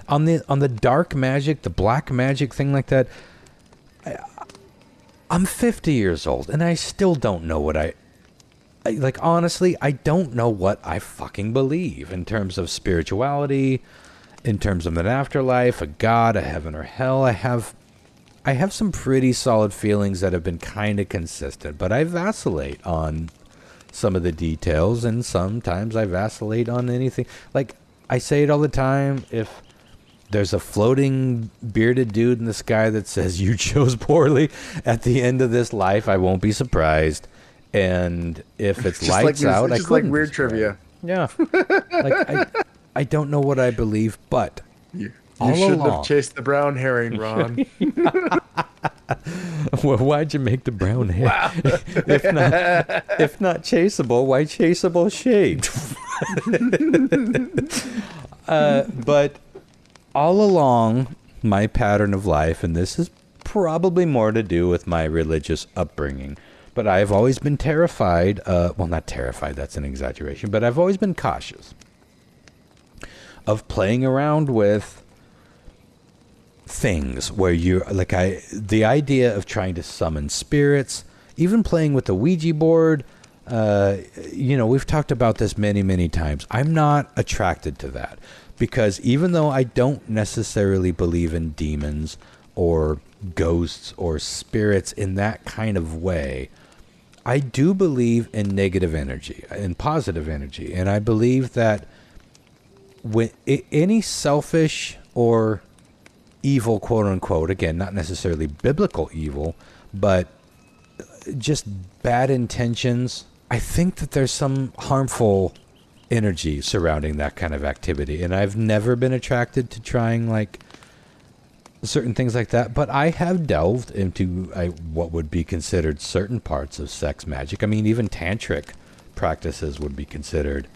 on the dark magic, the black magic thing like that, I'm 50 years old, and I still don't know what I like, honestly, I don't know what I fucking believe in terms of spirituality, in terms of an afterlife, a God, a heaven or hell. I have some pretty solid feelings that have been kind of consistent, but I vacillate on some of the details, and sometimes I vacillate on anything. Like, I say it all the time, if there's a floating bearded dude in the sky that says you chose poorly at the end of this life, I won't be surprised. And if it's lights out, I just couldn't like weird be surprised. trivia. Yeah. Like I don't know what I believe, but You all shouldn't along, have chased the brown herring, Ron. well, why'd you make the brown hair? Wow. if not chaseable, why chaseable shade? But all along my pattern of life, and this is probably more to do with my religious upbringing, but I've always been terrified. Well, not terrified, that's an exaggeration, but I've always been cautious of playing around with things where you're like, the idea of trying to summon spirits, even playing with the Ouija board. We've talked about this many times. I'm not attracted to that because even though I don't necessarily believe in demons or ghosts or spirits in that kind of way, I do believe in negative energy and positive energy. And I believe that when any selfish or evil, quote unquote, again, not necessarily biblical evil, but just bad intentions, I think that there's some harmful energy surrounding that kind of activity. And I've never been attracted to trying like certain things like that, but I have delved into what would be considered certain parts of sex magic. I mean, even tantric practices would be considered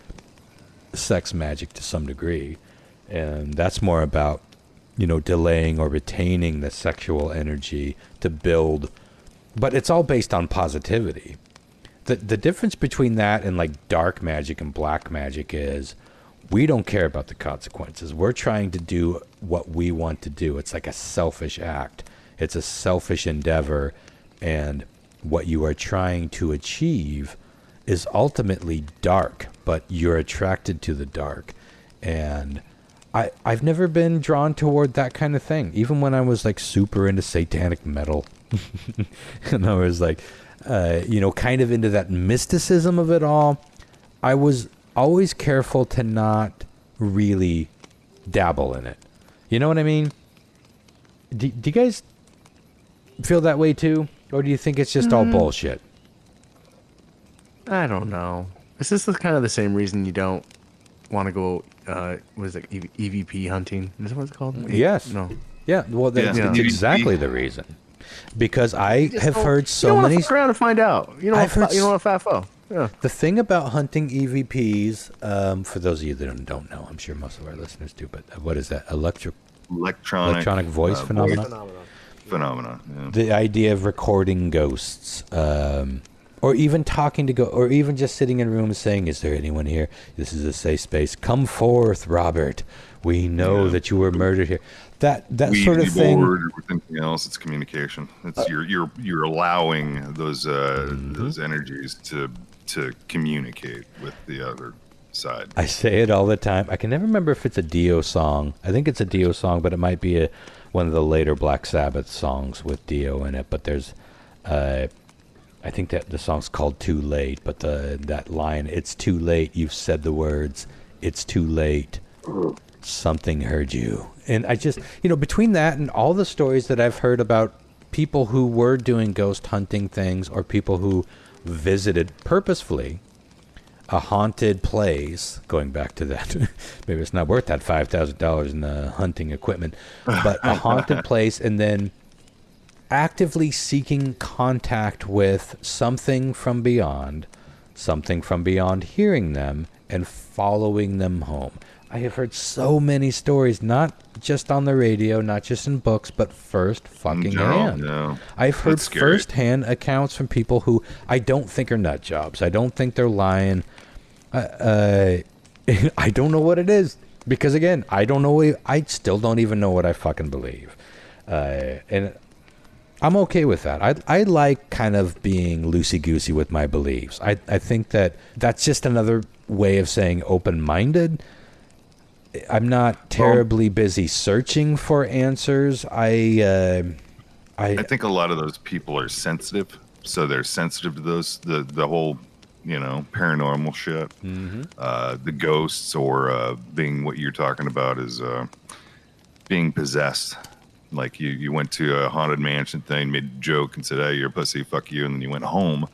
sex magic to some degree. And that's more about, delaying or retaining the sexual energy to build, but it's all based on positivity. The difference between that and like dark magic and black magic is we don't care about the consequences. We're trying to do what we want to do. It's like a selfish act. It's a selfish endeavor. And what you are trying to achieve is ultimately dark, but you're attracted to the dark. And I've never been drawn toward that kind of thing. Even when I was like super into satanic metal. And I was like, kind of into that mysticism of it all. I was always careful to not really dabble in it. You know what I mean? Do you guys feel that way too? Or do you think it's just all bullshit? I don't know. Is this kind of the same reason you don't want to go, what is it, EVP hunting? Is that what it's called? Yes. No. Yeah, well, that's Yeah. exactly the reason. Because I have heard so you many... You don't want to fuck around and find out. You don't want to FAFO. Yeah. The thing about hunting EVPs, for those of you that don't know, I'm sure most of our listeners do, but what is that? Electronic voice phenomena? Phenomena, yeah. The idea of recording ghosts, or even talking to or even just sitting in a room and saying, "Is there anyone here? This is a safe space. Come forth, Robert. We know that you were murdered here." That sort of thing. Or anything else, it's communication. It's you're allowing those energies to communicate with the other side. I say it all the time. I can never remember if it's a Dio song. I think it's a Dio song, but it might be one of the later Black Sabbath songs with Dio in it. But there's, I think that the song's called "Too Late." But that line, "It's too late. You've said the words. It's too late. Something heard you." And I just, between that and all the stories that I've heard about people who were doing ghost hunting things or people who visited purposefully a haunted place, going back to that, maybe it's not worth that $5,000 in hunting equipment, but a haunted place, and then actively seeking contact with something from beyond hearing them and following them home. I have heard so many stories, not just on the radio, not just in books, but hand. No. I've heard firsthand accounts from people who I don't think are nut jobs. I don't think they're lying. I don't know what it is because, again, I don't know. I still don't even know what I fucking believe, and I'm okay with that. I like kind of being loosey-goosey with my beliefs. I think that's just another way of saying open-minded. I'm not terribly busy searching for answers. I think a lot of those people are sensitive, so they're sensitive to those the whole paranormal shit. Mm-hmm. The ghosts or being what you're talking about is being possessed. Like you went to a haunted mansion thing, made a joke and said, "Hey, you're a pussy, fuck you," and then you went home,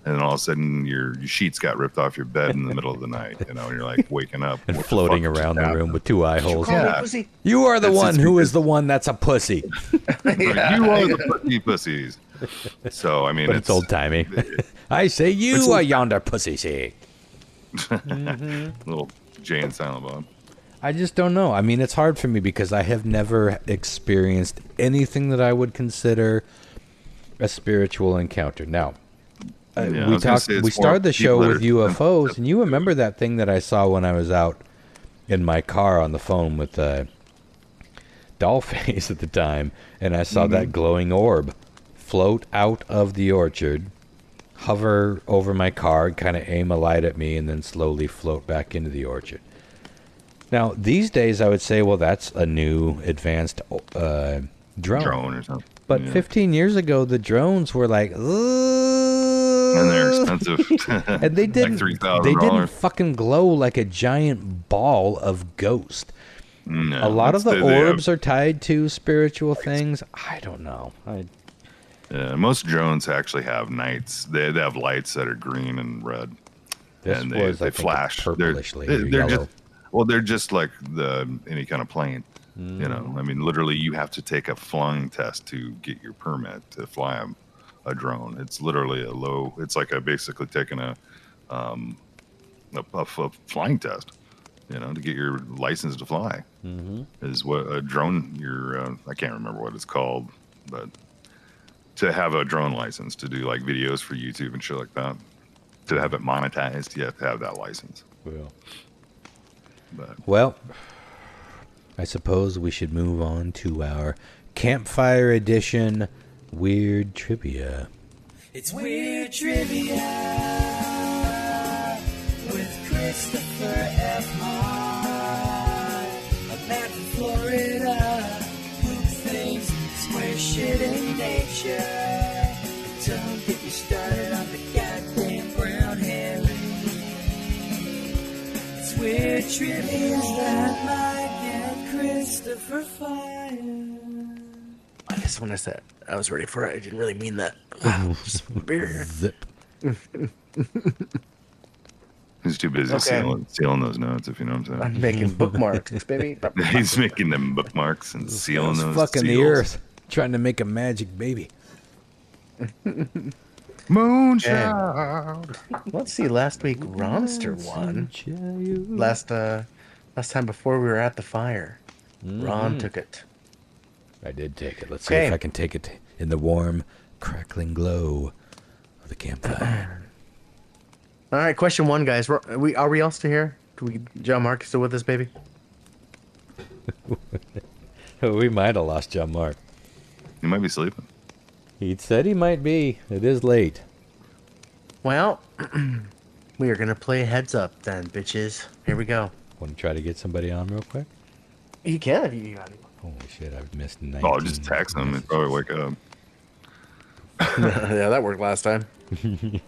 and then all of a sudden your sheets got ripped off your bed in the middle of the night. You know, and you're like waking up and floating around the room with 2 eye holes. Yeah. You are the one who is the one that's a pussy. You are the pussies. So I mean, But it's old timey. I say you are yonder pussy. See, little Jay and Silent Bob. I just don't know. I mean, it's hard for me because I have never experienced anything that I would consider a spiritual encounter. Now, we started the show with UFOs, and you remember that thing that I saw when I was out in my car on the phone with Dollface at the time, and I saw that glowing orb float out of the orchard, hover over my car, kind of aim a light at me, and then slowly float back into the orchard. Now, these days, I would say, well, that's a new advanced drone. Drone or something. But 15 years ago, the drones were like, ugh. And they're expensive. And they didn't, like $3,000. they didn't fucking glow like a giant ball of ghost. No, A lot of the orbs are tied to spiritual things. I don't know. Most drones actually have nights. They have lights that are green and red. This and was, they I think, flash. purplishly They're yellow. just they're just like any kind of plane. You know, I mean, literally, you have to take a flying test to get your permit to fly a drone. It's literally it's like basically taking a flying test. You know, to get your license to fly is what a drone. I can't remember what it's called, but to have a drone license to do like videos for YouTube and shit like that, to have it monetized, you have to have that license. Well, I suppose we should move on to our Campfire Edition Weird Trivia. It's Weird Trivia with Christopher F. Hart, a man from Florida, poop things, square shit in nature. Don't get me started on the goddamn brown hair. It's Weird Trivia that might get Christopher fired. I guess when I said I was ready for it, I didn't really mean that. Beer. Zip. He's too busy sealing those notes, if you know what I'm saying. I'm making bookmarks, baby. He's making them bookmarks and sealing those. Fucking seals. the earth, trying to make a magic baby. Moonshine. Let's see. Last week, Ronster won. Last time before we were at the fire, Ron took it. I did take it. Let's see if I can take it in the warm, crackling glow of the campfire. All right, question 1, guys. Are we all still here? John Mark still with us, baby? We might have lost John Mark. You might be sleeping. He said he might be. It is late. Well, we are gonna play heads up then, bitches. Here we go. Want to try to get somebody on real quick? You can if you got it. Holy shit, I've missed 19. Oh, just text him and probably wake up. Yeah, that worked last time.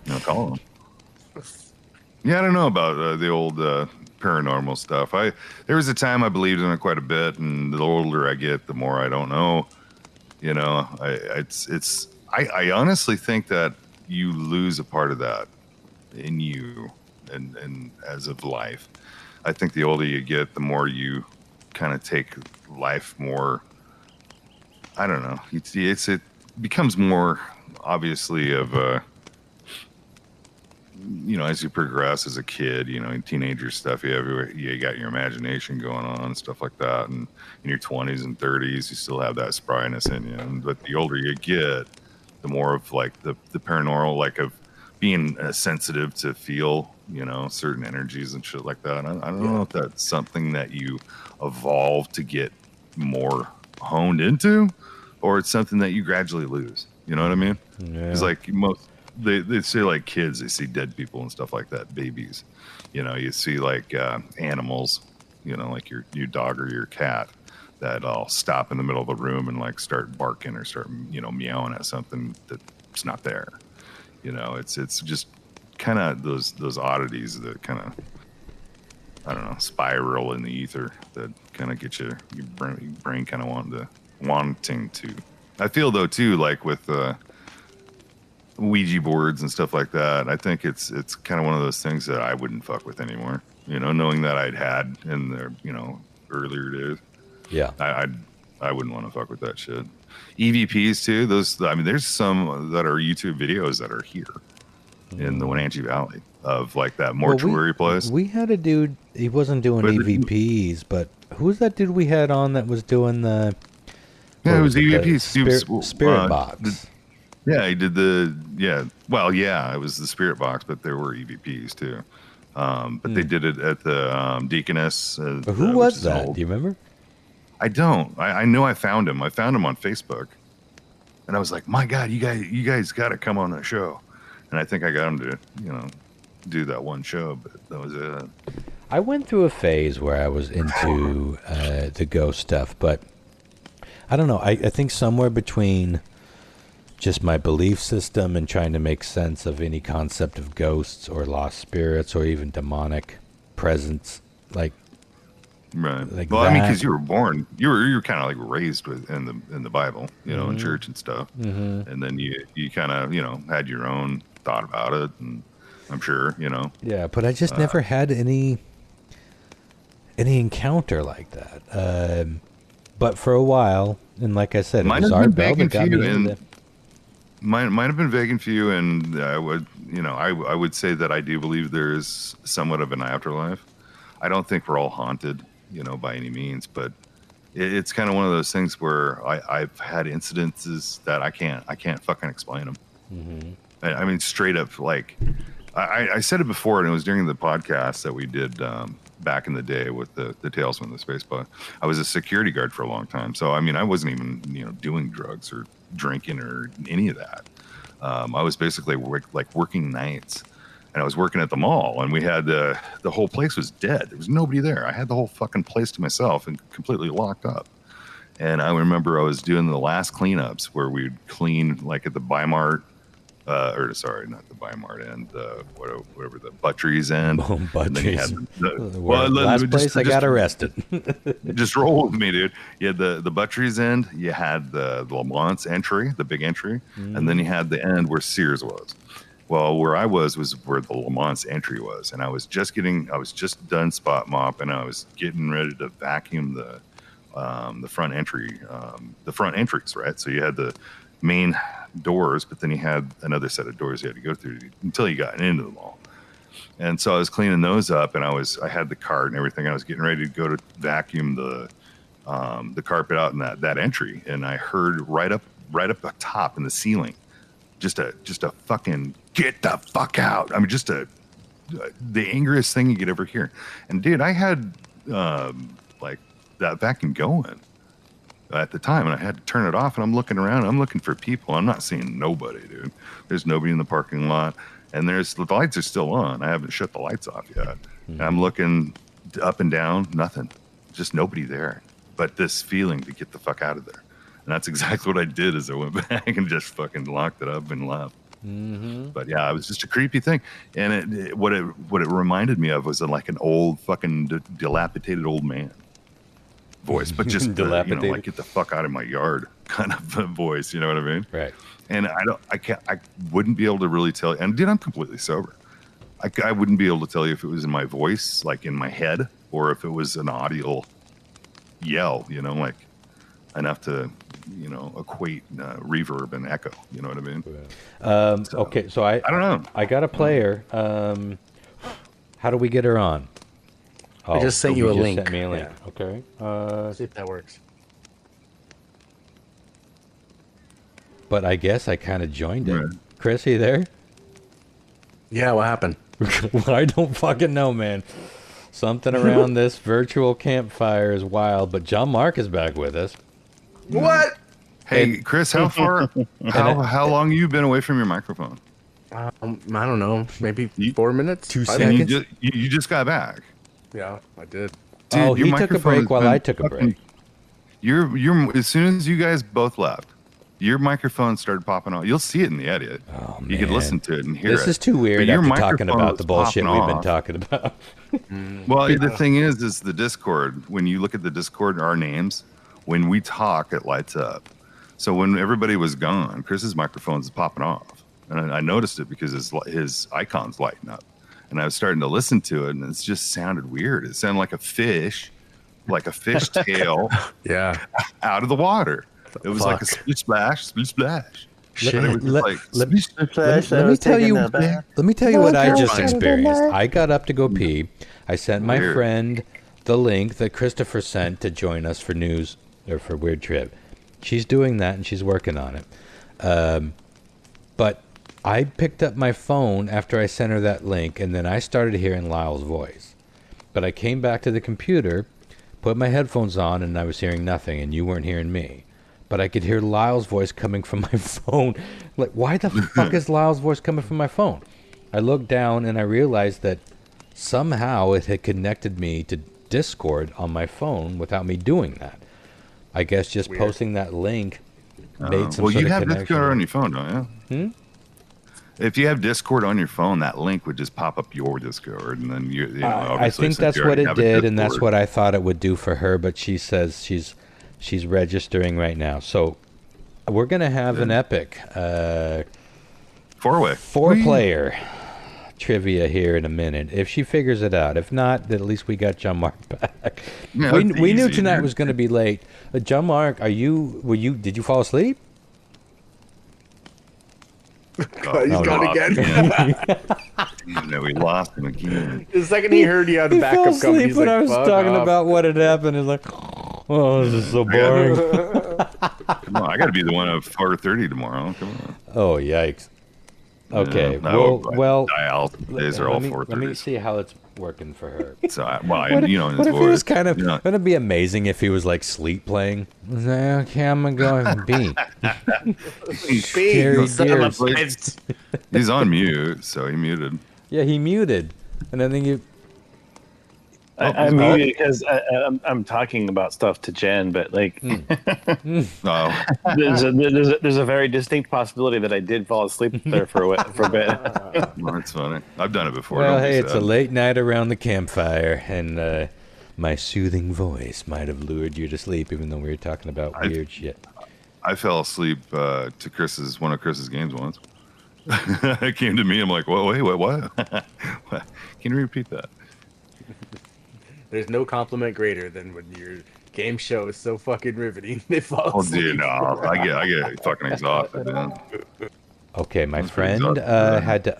No, call him. Yeah, I don't know about the old paranormal stuff. There was a time I believed in it quite a bit, and the older I get, the more I don't know. You know, I honestly think that you lose a part of that in you, and as of life. I think the older you get, the more you kind of take life more. I don't know. It becomes more obviously of a. You know, as you progress as a kid, you know, in teenager stuff, you got your imagination going on and stuff like that. And in your 20s and 30s, you still have that spryness in you. But the older you get, the more of like the paranormal, like of being sensitive to feel, you know, certain energies and shit like that. I don't know if that's something that you evolve to get more honed into, or it's something that you gradually lose. You know what I mean? Yeah. It's like they say like kids, they see dead people and stuff like that, babies. You know, you see like animals, you know, like your dog or your cat that'll stop in the middle of the room and like start barking or start, you know, meowing at something that's not there. You know, it's just kind of those oddities that kind of I don't know, spiral in the ether that kind of gets your brain kind of wanting to. I feel though too, like with Ouija boards and stuff like that. I think it's kind of one of those things that I wouldn't fuck with anymore. You know, knowing that I'd had in the earlier days. Yeah. I wouldn't want to fuck with that shit. EVPs too. Those, I mean, there's some that are YouTube videos that are here in the Wenatchee Valley of like that mortuary place. We had a dude. He wasn't doing EVPs, but who was that dude we had on that was doing the? Yeah, it was EVPs. Spirit box. Yeah, he did Well, yeah, it was the Spirit box, but there were EVPs too. But they did it at the Deaconess. Who was that? Do you remember? I don't. I know I found him. I found him on Facebook, and I was like, "My God, you guys got to come on that show." And I think I got him to, do that one show. But that was it. I went through a phase where I was into the ghost stuff, but I don't know. I think somewhere between just my belief system and trying to make sense of any concept of ghosts or lost spirits or even demonic presence, like. Right. Like well, that. I mean, because you were born, you were kind of like raised in the Bible, in church and stuff, and then you kind of had your own thought about it, and I'm sure Yeah, but I just never had any encounter like that. But for a while, and like I said, it was Art Bell that got me into that. Might have been vague and few, and I would say that I do believe there is somewhat of an afterlife. I don't think we're all haunted, by any means, but it's kind of one of those things where I've had incidences that I can't fucking explain them. Mm-hmm. I mean, straight up, like I said it before, and it was during the podcast that we did back in the day with the Tales from the Space Pod. I was a security guard for a long time, so I mean, I wasn't even doing drugs or drinking or any of that. I was basically working nights. And I was working at the mall, and we had the whole place was dead. There was nobody there. I had the whole fucking place to myself and completely locked up. And I remember I was doing the last cleanups where we'd clean like at the Bi-Mart, not the Bi-Mart end, whatever the Buttrey's end. Buttrey's. Last place I got arrested. Just roll with me, dude. You had the Buttrey's end, you had the Lamont's entry, the big entry, and then you had the end where Sears was. Well, where I was where the Lamont's entry was, and I was just done spot mop, and I was getting ready to vacuum the front entry, the front entries, right? So you had the main doors, but then you had another set of doors you had to go through until you got into the mall. And so I was cleaning those up, and I had the cart and everything. I was getting ready to go to vacuum the carpet out in that entry, and I heard right up top in the ceiling. Just a fucking get the fuck out. I mean, just the angriest thing you could ever hear. And dude, I had like that vacuum going at the time, and I had to turn it off. And I'm looking around. I'm looking for people. I'm not seeing nobody, dude. There's nobody in the parking lot, and the lights are still on. I haven't shut the lights off yet. Mm-hmm. And I'm looking up and down, nothing. Just nobody there. But this feeling to get the fuck out of there. And that's exactly what I did as I went back and just fucking locked it up and left. Mm-hmm. But yeah, it was just a creepy thing. And what it reminded me of was like an old fucking dilapidated old man voice, but just dilapidated, like get the fuck out of my yard kind of a voice. You know what I mean? Right. And I wouldn't be able to really tell. And dude, I'm completely sober. I wouldn't be able to tell you if it was in my voice, like in my head, or if it was an audio yell. Like enough to. Equate reverb and echo. You know what I mean? Okay, so I don't know. I got a player. How do we get her on? I just sent you a link. Sent me a link. Yeah. Okay. See if that works. But I guess I kind of joined it. Right. Chris, are you there? Yeah, what happened? Well, I don't fucking know, man. Something around this virtual campfire is wild, but John Mark is back with us. What? Hey, Chris, how far? how long have you been away from your microphone? I don't know. Maybe 4 minutes. 2 5 seconds. minutes? You just got back. Yeah, I did. Dude, he took a break while I took a break. You're as soon as you guys both left, Your microphone started popping off. You'll see it in the edit. Oh, you could man. listen to it and hear it. This is too weird But your after talking microphone about the was bullshit popping we've been off. talking about. Well, the thing is the Discord. When you look at the Discord, our names, when we talk, it lights up. So when everybody was gone, Chris's microphone is popping off, and I noticed it because his icon's lighting up, and I was starting to listen to it, and it just sounded weird. It sounded like a fish tail, Yeah. out of the water. It was like a splish splash. Shit. And it was just like, Let me tell you. Let me tell you what I just experienced. I got up to go pee. I sent my Weird. friend the link that Christopher sent to join us for news or for Weird Trip. She's doing that and she's working on it. But I picked up my phone after I sent her that link, and then I started hearing Lyle's voice. But I came back to the computer, put my headphones on, and I was hearing nothing, and you weren't hearing me. But I could hear Lyle's voice coming from my phone. Like, why the fuck is Lyle's voice coming from my phone? I looked down and I realized that somehow it had connected me to Discord on my phone without me doing that. I guess just posting that link made some well, sort you of have connection. Discord on your phone, don't you? If you have Discord on your phone, that link would just pop up your Discord, and then you know. I Obviously, think since that's you what already it have a did, and that's Discord- what I thought it would do for her. But she says she's registering right now, so we're gonna have an epic four-way. four-player trivia here in a minute. If she figures it out, if not, then at least we got John Mark back. Yeah, we that's knew easy, tonight dude. was going to be late. John Mark, did you fall asleep? He's Oh, gone no. again. Damn it, we lost him again. The second he heard you had a He fell backup company, asleep he's when like, I was "Fuck talking off." about what had happened. He's like, oh, this is so boring. Come on, I got to be the one at 4:30 tomorrow. Come on. Oh, yikes. Okay, Yeah, no, well, dial days are all let me 4:30s. see how it's working for her. So, in What his if it was voice, kind of? you know, Wouldn't it be amazing if he was like sleep playing? Okay, I'm gonna go B. Scary Son of a deers. bitch. he's on mute, so he muted. Yeah, he muted, and I think you. I'm muted because I'm talking about stuff to Jen, but like, Oh, there's a very distinct possibility that I did fall asleep there for a bit. well, that's funny. I've done it before. Well, don't be hey, it's a sad. late night around the campfire, and my soothing voice might have lured you to sleep, even though we were talking about weird shit. I fell asleep to one of Chris's games once. It came to me. I'm like, wait, what? What? Can you repeat that? There's no compliment greater than when your game show is so fucking riveting. They fall Oh, asleep. dude, no, I get fucking exhausted, man. Okay, my That's pretty friend exhausting. had to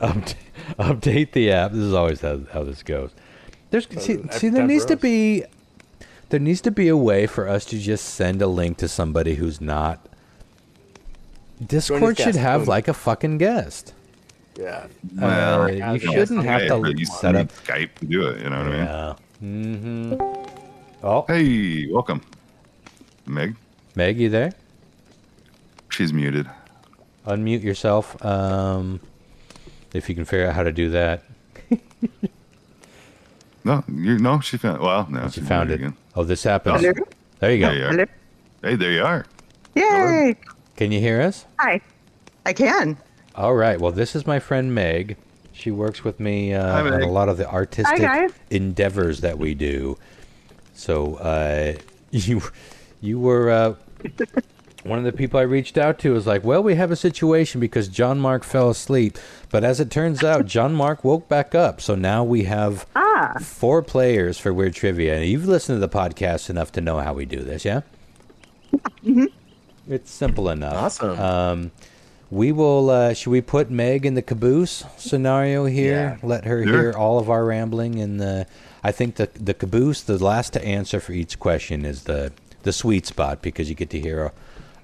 update the app. This is always how this goes. There time needs for to us. be a way for us to just send a link to somebody who's not. Discord should guest. have Join- like a fucking guest. Yeah. Well, You shouldn't have Okay, to but you set need up. Skype to do it. You know what I mean? Yeah. Mm-hmm. Oh, Hey, welcome, Meg. Meg, you there? She's muted. Unmute yourself. If you can figure out how to do that. No, she found. Well, no, She she's found it. muted again. Oh, this happens. Hello? There you go. There you are. Hey, there you are. Yay! Can you hear us? Hi. I can. All right. Well, this is my friend Meg. She works with me Hi, on Meg. a lot of the artistic guys. endeavors that we do. So you were one of the people I reached out to. Was like, well, we have a situation because John Mark fell asleep, but as it turns out, John Mark woke back up. So now we have 4 players for Weird Trivia. And you've listened to the podcast enough to know how we do this, yeah? Mm-hmm. It's simple enough. Awesome. We will. Should we put Meg in the caboose scenario here? Yeah. Let her Sure. hear all of our rambling, and I think the caboose, the last to answer for each question, is the sweet spot because you get to hear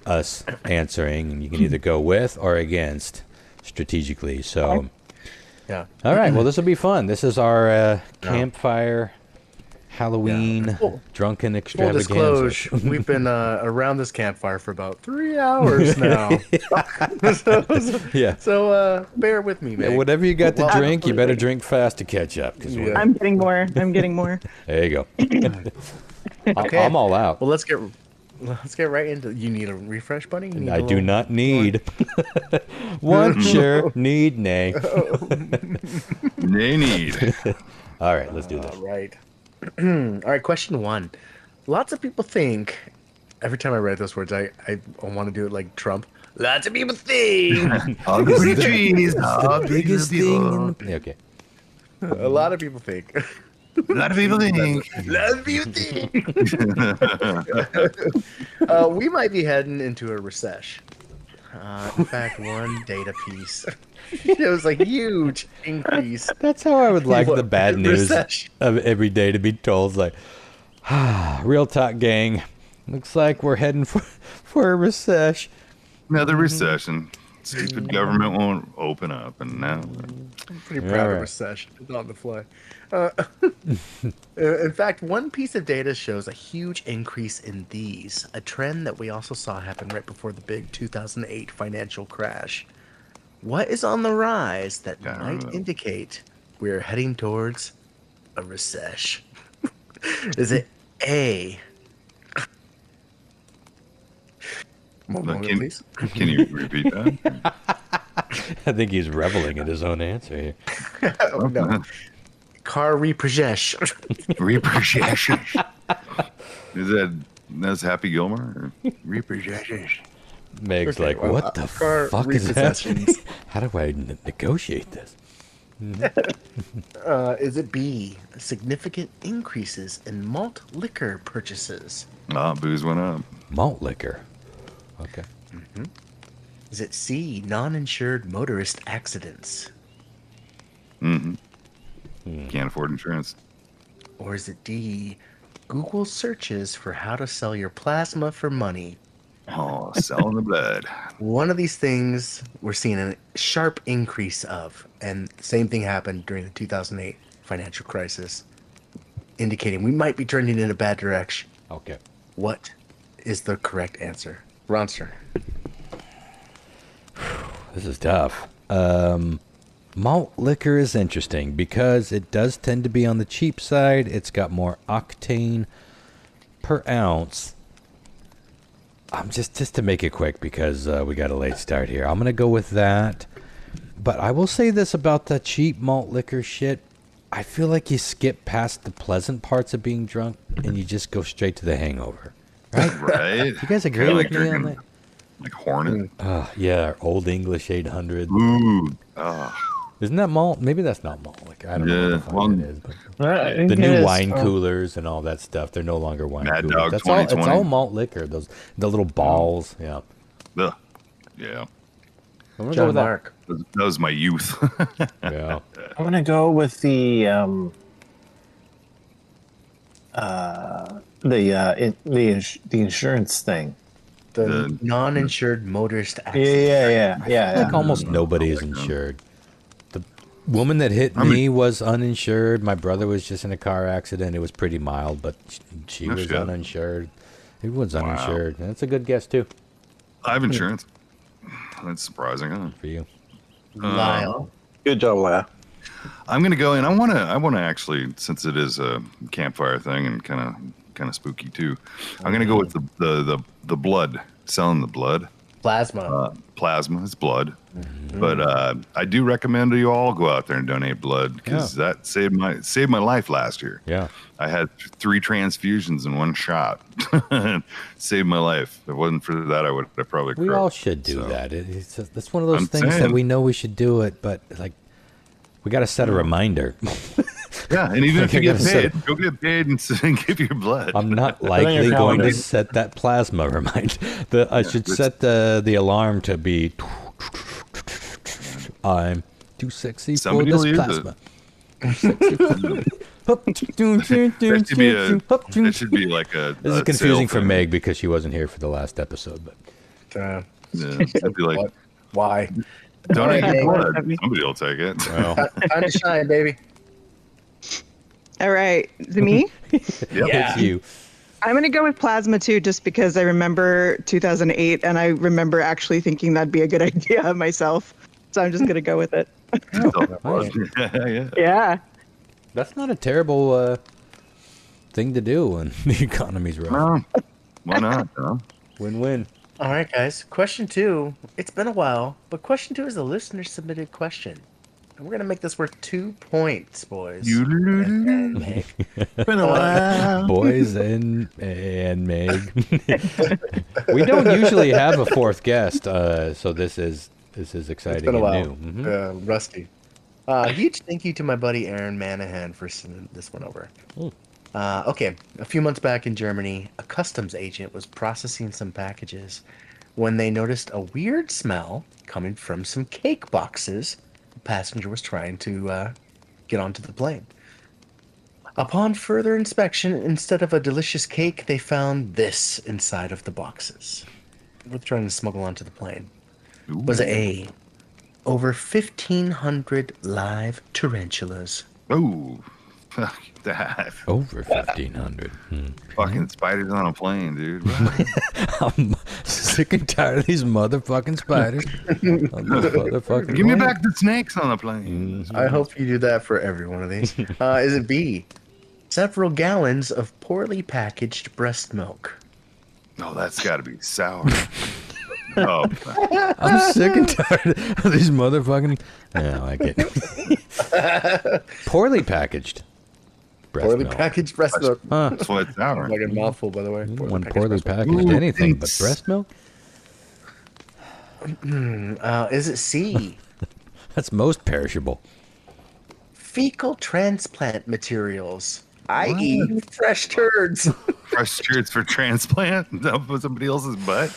us answering, and you can either go with or against strategically. So, Yeah. all right. Well, this will be fun. This is our campfire Halloween drunken Full extravaganza. disclosure, we've been around this campfire for about 3 hours now. Yeah. So bear with me, man. Whatever you got to Well, drink, you better drink fast to catch up. 'Cause Yeah. I'm getting more. there you go. Okay. I'm all out. Well, let's get right into. You need a refresh, buddy? You need I a do little- not need. One, sure. Need, nay. They need. All right, let's do this. All right. All right, question 1. Lots of people think, every time I read those words, I want to do it like Trump. Lots of people think. All the pretty trees. The biggest thing in the... Okay. A lot of people think. A lot of people think. A lot of people think. We might be heading into a recession. In fact, one data piece. It was a huge increase. That's how I would like the bad news Recession. of every day to be told. It's like, real talk, gang. Looks like we're heading for a recession. Another recession. Stupid government won't open up, and now I'm pretty proud Alright. of recession. It's on the fly. In fact, one piece of data shows a huge increase in these, a trend that we also saw happen right before the big 2008 financial crash. What is on the rise that Yeah, I might don't know. indicate we're heading towards a recession? Is it A? One moment, can, please. can you repeat that? I think he's reveling in his own answer here. Oh, no. Car repossession. Repossession. Is that's Happy Gilmore? Or? Repossession. Meg's Okay, like, well, what the car fuck is that? repossessions. How do I negotiate this? Is it B? Significant increases in malt liquor purchases. Booze went up. Malt liquor. Okay. Is it C? Non-insured motorist accidents. Mm-hmm. Can't afford insurance. Or is it D? Google searches for how to sell your plasma for money. Oh, selling the blood. One of these things we're seeing a sharp increase of, and the same thing happened during the 2008 financial crisis, indicating we might be turning in a bad direction. Okay. What is the correct answer? Ronster. This is tough. Malt liquor is interesting because it does tend to be on the cheap side. It's got more octane per ounce. Just to make it quick because we got a late start here. I'm going to go with that. But I will say this about the cheap malt liquor shit. I feel like you skip past the pleasant parts of being drunk and you just go straight to the hangover. Right? Right? You guys agree Kinda with like me on drinking, that? like Hornet. Yeah, our Old English 800. Ooh. Oh, Isn't that malt? Maybe that's not malt liquor. I don't know what Yeah, the fuck well, it is. But I think the it new is. wine Oh. coolers and all that stuff, they're no longer wine Mad coolers. Dog That's all, it's 2020. all malt liquor. The little balls. Yeah. ugh. Yeah. I'm gonna go John with that. Mark. That was my youth. Yeah. I'm gonna go with the insurance thing. The non-insured motorist Yeah, accident. yeah. Like almost nobody is insured. The woman that hit me was uninsured. My brother was just in a car accident. It was pretty mild, but she Oh, was shit. uninsured. Everyone's Wow. uninsured. That's a good guess too I have insurance. That's surprising, huh? for you. Lyle. Good job, Leia. I'm gonna go and I wanna actually, since it is a campfire thing and kind of spooky too, I'm gonna go with the blood, selling the blood. Plasma. Plasma is blood, but I do recommend you all go out there and donate blood because that saved my life last year. Yeah. I had 3 transfusions in one shot. Saved my life. If it wasn't for that, I probably We croaked. all should do So, that. That's one of those I'm things that saying. we know we should do it, but like we got to set a reminder. Yeah, and even if you I get gotta set paid, go get paid and give your blood. I'm not on likely your going to calendar. set that plasma reminder. I should set the alarm to be. I'm too sexy Somebody for will this use plasma. That should be like a. This is a confusing sale for thing. Meg because she wasn't here for the last episode. But Yeah, it'd be like, What? Why? donate Alright, your blood. Meg. Somebody will take it. well, Time to shine, baby. All right, is it me? it's you. I'm gonna go with plasma too, just because I remember 2008, and I remember actually thinking that'd be a good idea myself. So I'm just gonna go with it. Yeah. Yeah. That's not a terrible thing to do when the economy's rough. Well, Why not? Huh? Win-win. All right, guys. Question 2. It's been a while, but question 2 is a listener submitted question. And we're going to make this worth 2 points, boys. And Meg. Been a while. Boys and Meg. We don't usually have a fourth guest, so this is exciting It's been a while. and new. Rusty. Huge thank you to my buddy Aaron Manahan for sending this one over. Okay, a few months back in Germany, a customs agent was processing some packages when they noticed a weird smell coming from some cake boxes the passenger was trying to get onto the plane. Upon further inspection, instead of a delicious cake, they found this inside of the boxes. What they're trying to smuggle onto the plane was A, over 1,500 live tarantulas. Oh, fuck that. Over 1,500. Fucking spiders on a plane, dude. I'm sick and tired of these motherfucking spiders. On this motherfucking Give me plane. back the snakes on the plane. I hope you do that for every one of these. Is it B, several gallons of poorly packaged breast milk? Oh, that's got to be sour. Oh, I'm sick and tired of these motherfucking. No, I get it. Poorly packaged. Breast Poorly milk. packaged breast milk. Huh. that's why it's sour. Like a mouthful, by the way. When poorly breast milk. packaged anything but thanks. breast milk? Is it C, That's most perishable. fecal transplant materials, i.e., fresh turds? Fresh shirts for transplant? That was somebody else's butt?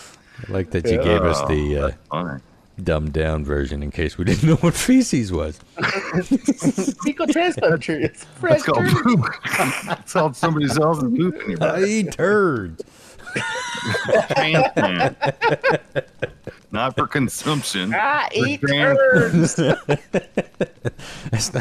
I like that you gave us the Funny. dumbed down version in case we didn't know what feces was. Fecal transplant materials, fresh That's called turds. poop. It's called somebody else's poop in your butt. I eat turds. Transplant. Not for consumption. I for eat transplant. turds. That's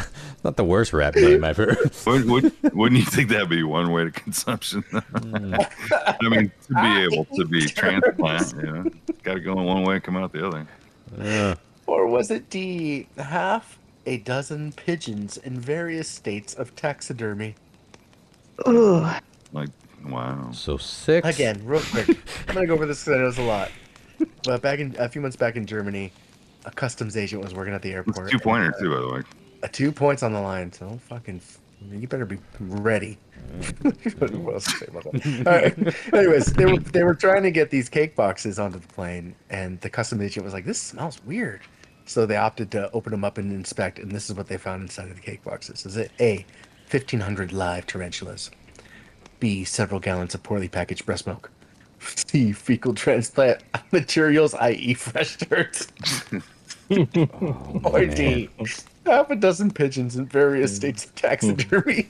not the worst rap name I've heard. Wouldn't you think that'd be one way to consumption? I mean, to be able to be transplant, got to go in one way and come out the other. Or was it D, half a dozen pigeons in various states of taxidermy? Ugh. Like, wow. So 6. Again, real quick. I'm gonna go over this because I know it's a lot. But a few months back in Germany, a customs agent was working at the airport. 2 pointer too, by the way. 2 points on the line, so you better be ready. What else to say about that? All right. Anyways, they were trying to get these cake boxes onto the plane, and the customs agent was like, "This smells weird." So they opted to open them up and inspect, and this is what they found inside of the cake boxes. Is it A, 1,500 live tarantulas, B, several gallons of poorly packaged breast milk, C, fecal transplant materials, i.e. fresh turds, or D, half a dozen pigeons in various states of taxidermy?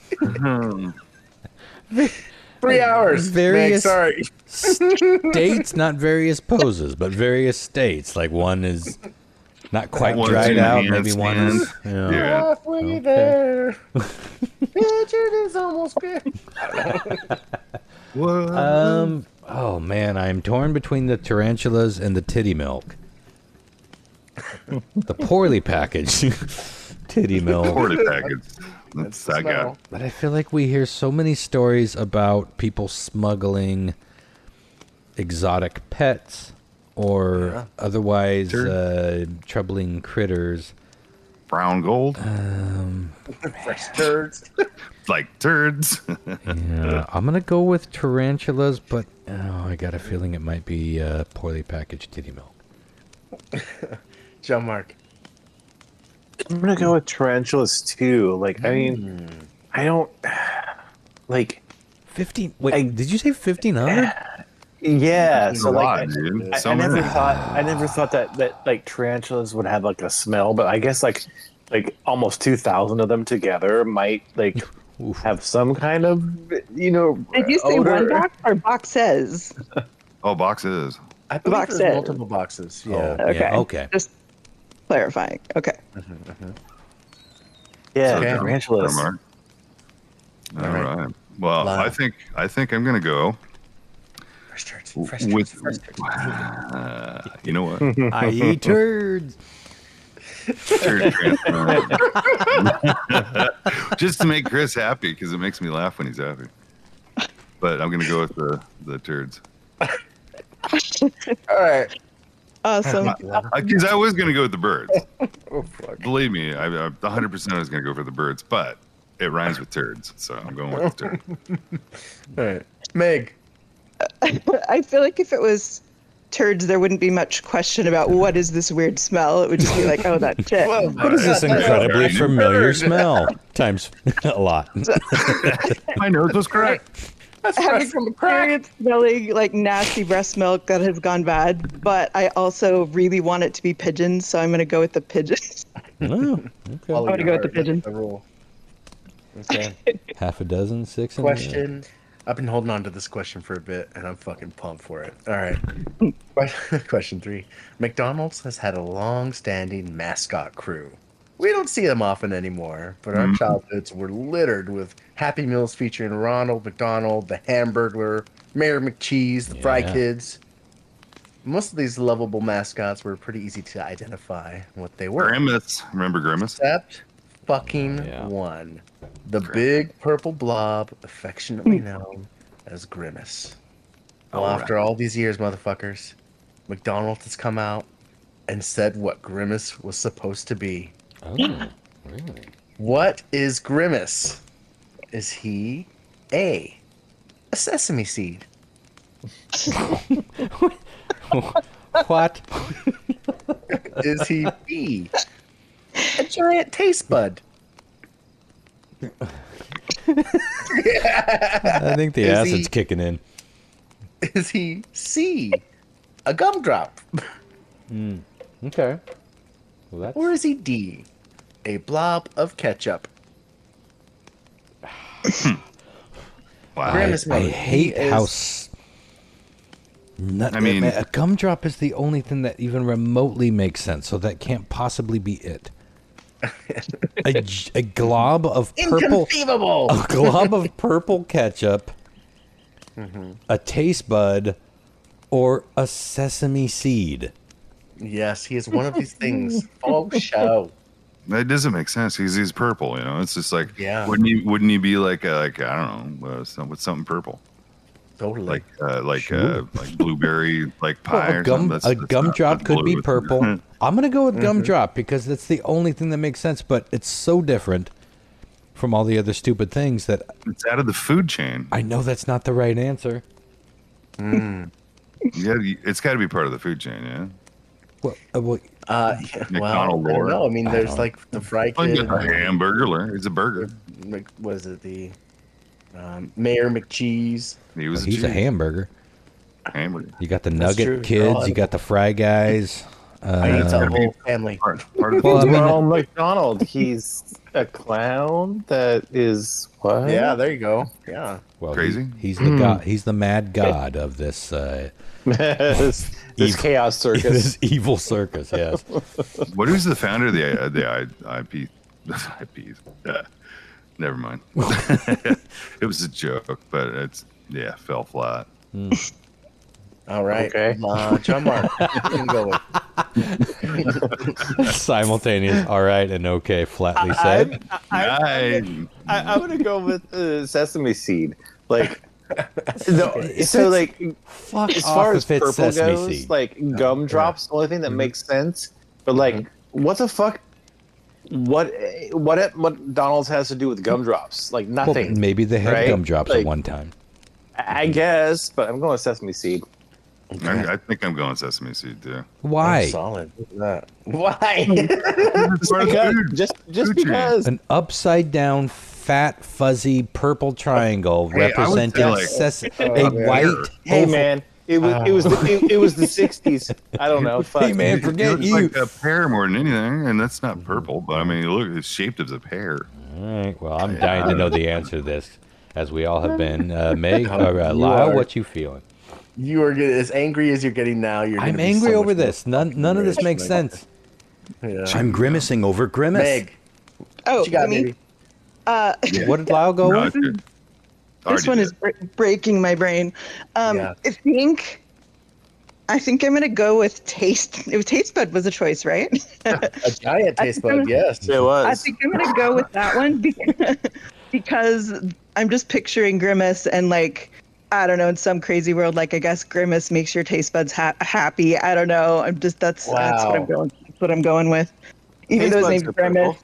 3 hours. Various- Meg, sorry. States, not various poses, but various states. Like one is not quite One's dried in out. the Maybe one is. handstand. You know. Yeah. Halfway Okay. there. Pigeon is almost there. What? Oh man, I'm torn between the tarantulas and the titty milk. The poorly packaged titty milk. Poorly packaged. That's I got. But I feel like we hear so many stories about people smuggling exotic pets or otherwise troubling critters. Brown gold. Fresh turds. Like turds. Yeah, I'm gonna go with tarantulas, but I got a feeling it might be poorly packaged titty milk. John Mark. I'm gonna go with tarantulas too. Like, I mean, I don't like. 15. Wait, did you say 1,500? Yeah, That's so a like, lot, dude. I never thought that like tarantulas would have like a smell, but I guess like almost 2,000 of them together might like have some kind of Did you say odor. one box or boxes? Oh, boxes. I believe Box there's set. multiple boxes. Yeah. Okay. Yeah, okay. Just clarifying. Okay. Yeah, So, tarantulas. Mark. All All right. right. Well, Wow. I think I'm gonna go Fresh turds. Fresh turds. with. Fresh turds. You know what? I eat turds. Turd transplant. Just to make Chris happy because it makes me laugh when he's happy. But I'm gonna go with the turds. All right. Awesome. Because I was going to go with the birds. Oh, fuck. Believe me, I 100% I was going to go for the birds, but it rhymes with turds, so I'm going with the turds. All right. Meg. I feel like if it was turds, there wouldn't be much question about what is this weird smell. It would just be like, oh, that shit. Well, What is this incredibly familiar smell? Times a lot. My nose was correct. Having experienced smelling like nasty breast milk that has gone bad, but I also really want it to be pigeons, so I'm going to go with the pigeons. Oh, okay. I'm gonna go with the pigeon. The rule. Okay. Half a dozen, 6 in Question. I've been holding on to this question for a bit, and I'm fucking pumped for it. All right. Question 3. McDonald's has had a long-standing mascot crew. We don't see them often anymore, but our childhoods were littered with Happy Meals featuring Ronald McDonald, the Hamburglar, Mayor McCheese, the Fry Yeah. Kids. Most of these lovable mascots were pretty easy to identify what they were. Grimace. Remember Grimace? Except fucking Yeah. one. The big purple blob, affectionately known as Grimace. Well, All right. after all these years, motherfuckers, McDonald's has come out and said what Grimace was supposed to be. Oh, really? What is Grimace? Is he A, a sesame seed? What? Is he B, a giant taste bud? I think the Is acid's he- kicking in. Is he C, a gumdrop? Okay. Well, that's... Or is he D, a blob of ketchup? Wow. Grimace I mode. hate He how... is- I mean- a gumdrop is the only thing that even remotely makes sense, so that can't possibly be it. A glob of purple... Inconceivable! A glob of purple ketchup, a taste bud, or a sesame seed. Yes, he is one of these things. Oh, show. That doesn't make sense. He's purple, you know. It's just like, Yeah. Wouldn't he be like I don't know, with something purple, Totally. like blueberry like pie Well, or something. a gumdrop that's could be blue. purple. I'm gonna go with gumdrop because that's the only thing that makes sense. But it's so different from all the other stupid things that It's out of the food chain. I know that's not the right answer. Yeah, it's got to be part of the food chain. Yeah. Well, Yeah, well, McDonald I don't lore. know. I mean, there's like the Fry Well, Kid. you got the Hamburglar. It's a burger. Was it the Mayor McCheese? he's a hamburger. Hamburger. You got the That's Nugget true. kids. Oh, You got the Fry Guys. I eat the whole family. Part of the Well, I mean, Ronald McDonald, he's a clown that is what? Yeah, there you go. Yeah. well, Crazy? He's the god. He's the mad god of this. this Evil- chaos circus. This evil circus. Yes. What is the founder of the IP? IPs. Never mind. It was a joke, but fell flat. All right. Okay. John Mark. You can go with. Simultaneous. All right and okay. Flatly said. I, I'm gonna go with sesame seed. Like, so like, Fuck as off far as if it's purple sesame goes, seed. like gumdrops, the only thing that makes sense. But like, what the fuck? What McDonald's has to do with gumdrops? Like Well, nothing. maybe they had right? gumdrops at Like, one time. I guess, but I'm going with sesame seed. I think I'm going sesame seed too. Why? Solid. Look at that. Why? It's part of the Because, food. just food chain. because. An upside down, fat, fuzzy purple triangle Hey, I would say, representing like, a man. white. Hey oval- man, it was the 60s. I don't know. Fuck. Hey man, It forget looks you. like a pear more than anything, and that's not purple. But I mean, look, it's shaped as a pear. All right. Well, I'm dying to know the answer to this, as we all have been. Meg or You Lyle, are. what you feeling? You are as angry as you're getting now. You're. I'm gonna be angry so over much more this. None of this rich, makes Meg. sense. Yeah. I'm grimacing over grimace. Meg, Oh, what you got, me? baby? What did Lyle go No, with? it's good. This Already one did. is breaking my brain. Yeah. I think I'm gonna go with taste. Taste bud was a choice, right? A giant taste bud. Yes. It was. I think I'm gonna go with that one because I'm just picturing Grimace and like I don't know, in some crazy world, like I guess Grimace makes your taste buds happy. I don't know. I'm just that's what I'm Wow. going. That's what I'm going with. Even Taste though his buds name's are Grimace.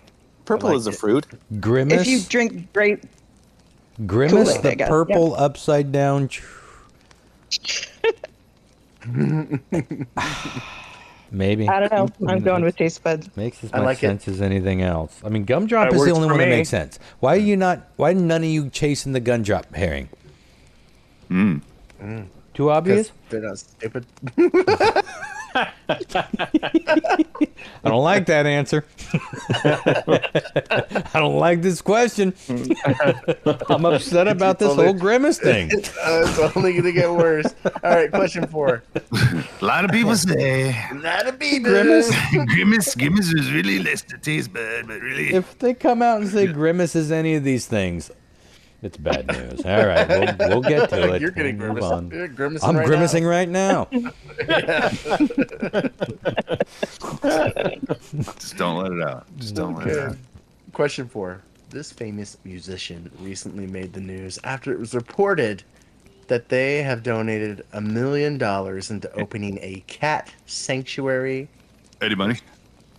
Purple I is a liked it. fruit. Grimace. If you drink grape, Grimace, Kool-Aid, the I guess, purple upside down. Maybe. I don't know. I'm going with taste buds. Makes as I much like it. sense as anything else. I mean, gumdrop That is the works only for one that me. makes sense. Why are you not? Why none of you chasing the gumdrop herring? Too obvious? They're not stupid. I don't like that answer. I don't like this question. I'm upset about this whole Grimace thing. It's only going to get worse. All right, question 4. A lot of people say Not a bee Grimace? Grimace is really less to taste bud, but really. If they come out and say Grimace is any of these things, it's bad news. All right, we'll get to it. You're getting We'll move grimace. on. You're grimacing I'm right grimacing right now. Just don't let it out. Just don't let it out. Question 4. This famous musician recently made the news after it was reported that they have donated $1 million into opening a cat sanctuary Eddie Money.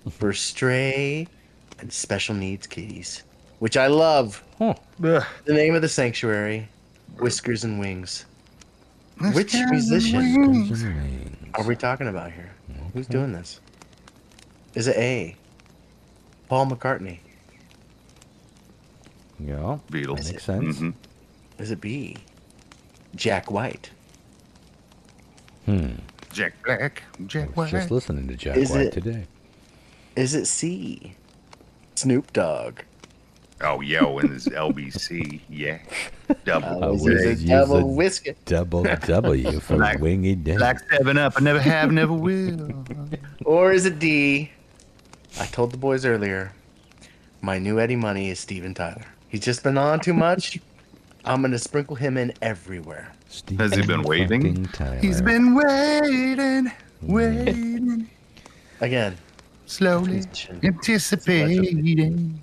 for stray and special needs kitties, which I love. Huh. The name of the sanctuary, Whiskers and Wings. Which musician are we talking about here? Who's doing this? Is it A, Paul McCartney? Yeah, Beatles. makes sense. Mhm. Is it B, Jack White? Jack Black. Jack White. Just listening to Jack Is White it- today. Is it C, Snoop Dogg? Oh, yo, in this LBC. Yeah. Double. was Is it use double a- whiskey? Double W for Black- wingy day. Black 7-Up. I never have, never will. Or is it D? I told the boys earlier, my new Eddie Money is Steven Tyler. He's just been on too much. I'm going to sprinkle him in everywhere. Has he been waiting? Fucking Tyler. He's been waiting, Again, slowly musician anticipating.